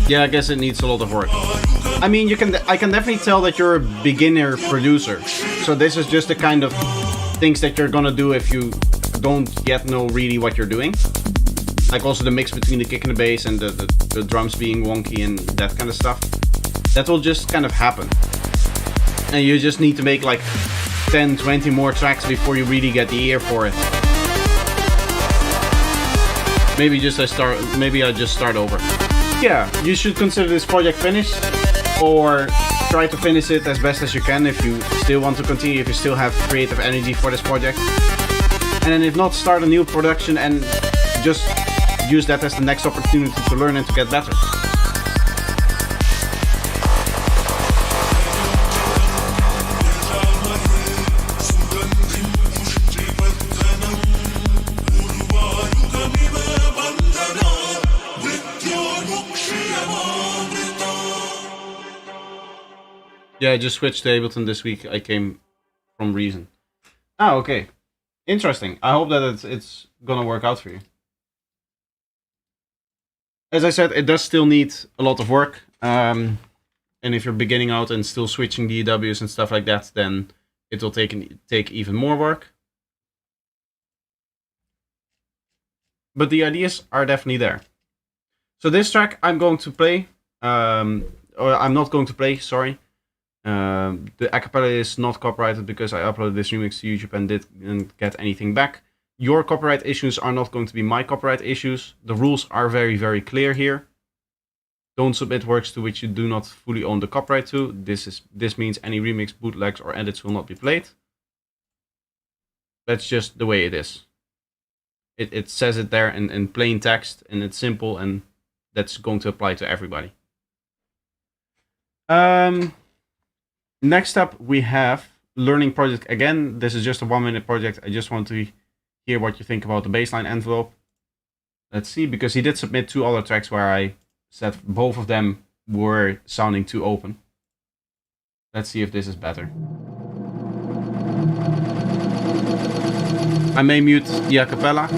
Yeah, I guess it needs a lot of work. I mean, I can definitely tell that you're a beginner producer. So this is just the kind of things that you're gonna do if you don't yet know really what you're doing. Like also the mix between the kick and the bass and the drums being wonky and that kind of stuff. That will just kind of happen. And you just need to make like 10, 20 more tracks before you really get the ear for it. Maybe I just start over. Yeah, you should consider this project finished. or try to finish it as best as you can if you still want to continue, if you still have creative energy for this project. And then if not, start a new production and just use that as the next opportunity to learn and to get better. Yeah, I just switched to Ableton this week. I came from Reason. Ah, okay. Interesting. I hope that it's gonna work out for you. As I said, it does still need a lot of work. And if you're beginning out and still switching DAWs and stuff like that, then it will take even more work. But the ideas are definitely there. So this track I'm going to play, or I'm not going to play, sorry. The acapella is not copyrighted because I uploaded this remix to YouTube and didn't get anything back. Your copyright issues are not going to be my copyright issues. The rules are very, very clear here. Don't submit works to which you do not fully own the copyright to. This means any remix, bootlegs, or edits will not be played. That's just the way it is. It says it there in plain text, and it's simple, and that's going to apply to everybody. Next up, we have Learning Project again. This is just a 1-minute project. I just want to hear what you think about the baseline envelope. Let's see, because he did submit 2 other tracks where I said both of them were sounding too open. Let's see if this is better. I may mute the acapella.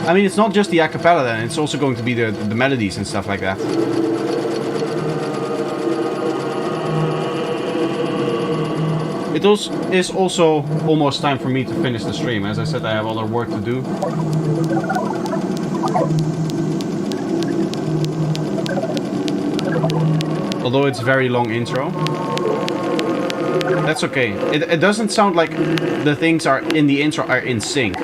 I mean, it's not just the acapella then, it's also going to be the melodies and stuff like that. It is also almost time for me to finish the stream. As I said, I have other work to do. Although it's a very long intro. That's okay. It doesn't sound like the things are in the intro are in sync.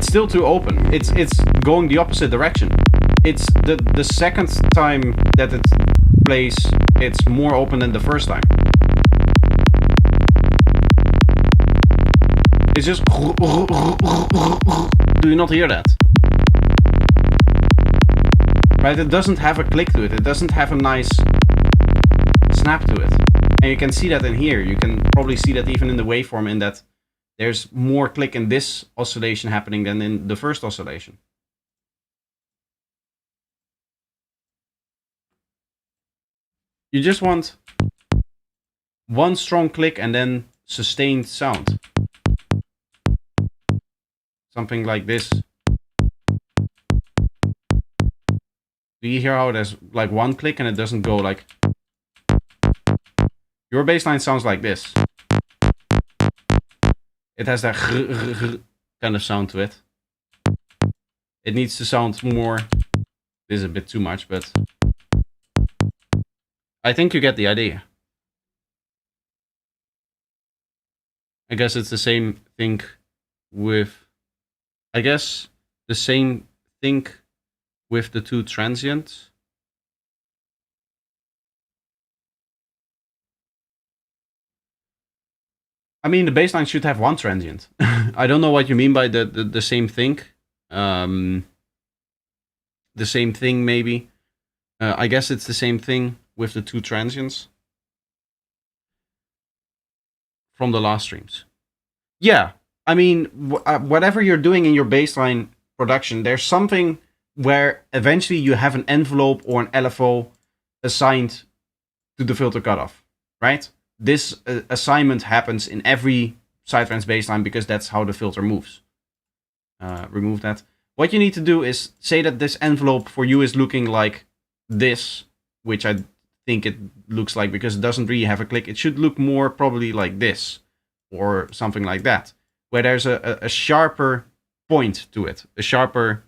Still too open. It's going the opposite direction. It's the second time that it plays, it's more open than the first time. It's just... Do you not hear that? Right, it doesn't have a click to it. It doesn't have a nice snap to it. And you can see that in here. You can probably see that even in the waveform, in that there's more click in this oscillation happening than in the first oscillation. You just want one strong click and then sustained sound. Something like this. Do you hear how there's like one click and it doesn't go like... Your bassline sounds like this. It has that kind of sound to it. It needs to sound more... This is a bit too much, but... I think you get the idea. I guess it's the same thing with... I guess the same thing with the 2 transients. I mean, the bassline should have 1 transient. I don't know what you mean by the same thing. The same thing, maybe. I guess it's the same thing with the 2 transients from the last streams. Yeah, I mean, whatever you're doing in your bassline production, there's something where eventually you have an envelope or an LFO assigned to the filter cutoff, right? This assignment happens in every sidetrans bassline because that's how the filter moves. Remove that. What you need to do is say that this envelope for you is looking like this, which I think it looks like because it doesn't really have a click. It should look more probably like this or something like that, where there's a sharper point to it, a sharper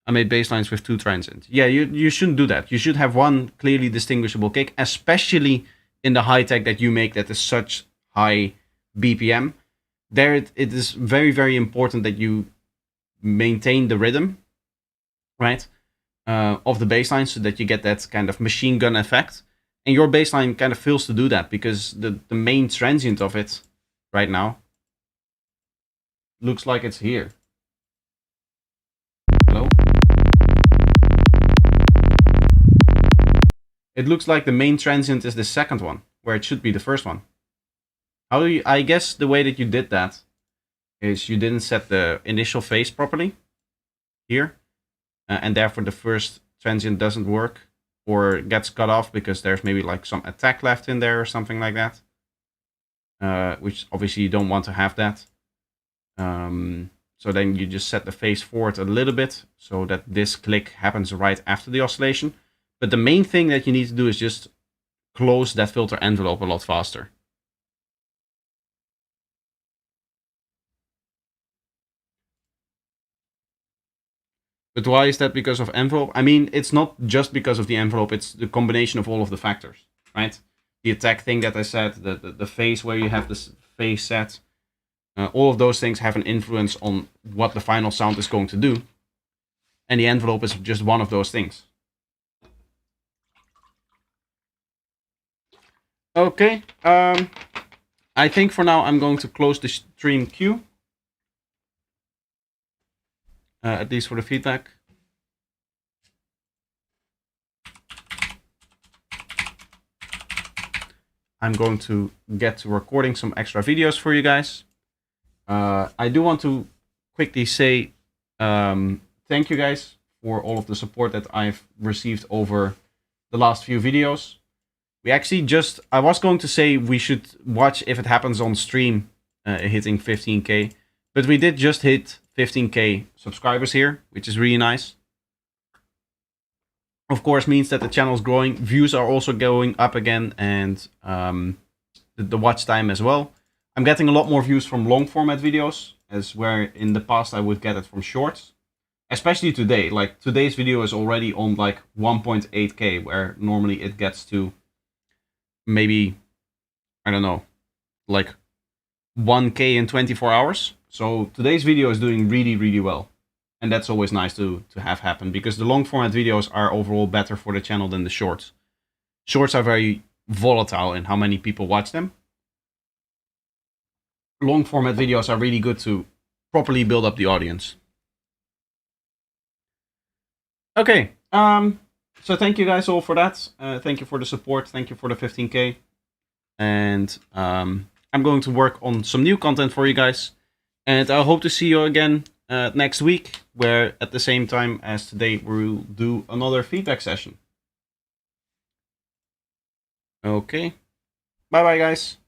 I made bass lines with 2 transients. Yeah, you shouldn't do that. You should have one clearly distinguishable kick, especially in the high tech that you make that is such high BPM. There it is very, very important that you maintain the rhythm, right, of the bass line so that you get that kind of machine gun effect. And your bass line kind of fails to do that because the main transient of it right now looks like it's here. Hello? It looks like the main transient is the second one, where it should be the first one. How do you, I guess the way that you did that is you didn't set the initial phase properly here, and therefore the first transient doesn't work or gets cut off because there's maybe like some attack left in there or something like that, which obviously you don't want to have that. So then you just set the phase forward a little bit so that this click happens right after the oscillation. But the main thing that you need to do is just close that filter envelope a lot faster. But why is that because of envelope? I mean, it's not just because of the envelope, it's the combination of all of the factors, right? The attack thing that I said, the phase where you have this phase set, all of those things have an influence on what the final sound is going to do. And the envelope is just one of those things. Okay, I think for now I'm going to close the stream queue. At least for the feedback. I'm going to get to recording some extra videos for you guys. I do want to quickly say thank you guys for all of the support that I've received over the last few videos. We actually I was going to say we should watch if it happens on stream hitting 15K, but we did just hit 15K subscribers here, which is really nice. Of course, means that the channel is growing. Views are also going up again, and the watch time as well. I'm getting a lot more views from long format videos, as where in the past I would get it from shorts. Especially today, like today's video is already on like 1.8K, where normally it gets to maybe, I don't know, like 1K in 24 hours. So today's video is doing really, really well. And that's always nice to have happen, because the long format videos are overall better for the channel than the shorts. Shorts are very volatile in how many people watch them. Long format videos are really good to properly build up the audience. Okay, so thank you guys all for that. Thank you for the support. Thank you for the 15K. And I'm going to work on some new content for you guys. And I hope to see you again next week, where at the same time as today, we'll do another feedback session. Okay. Bye-bye, guys.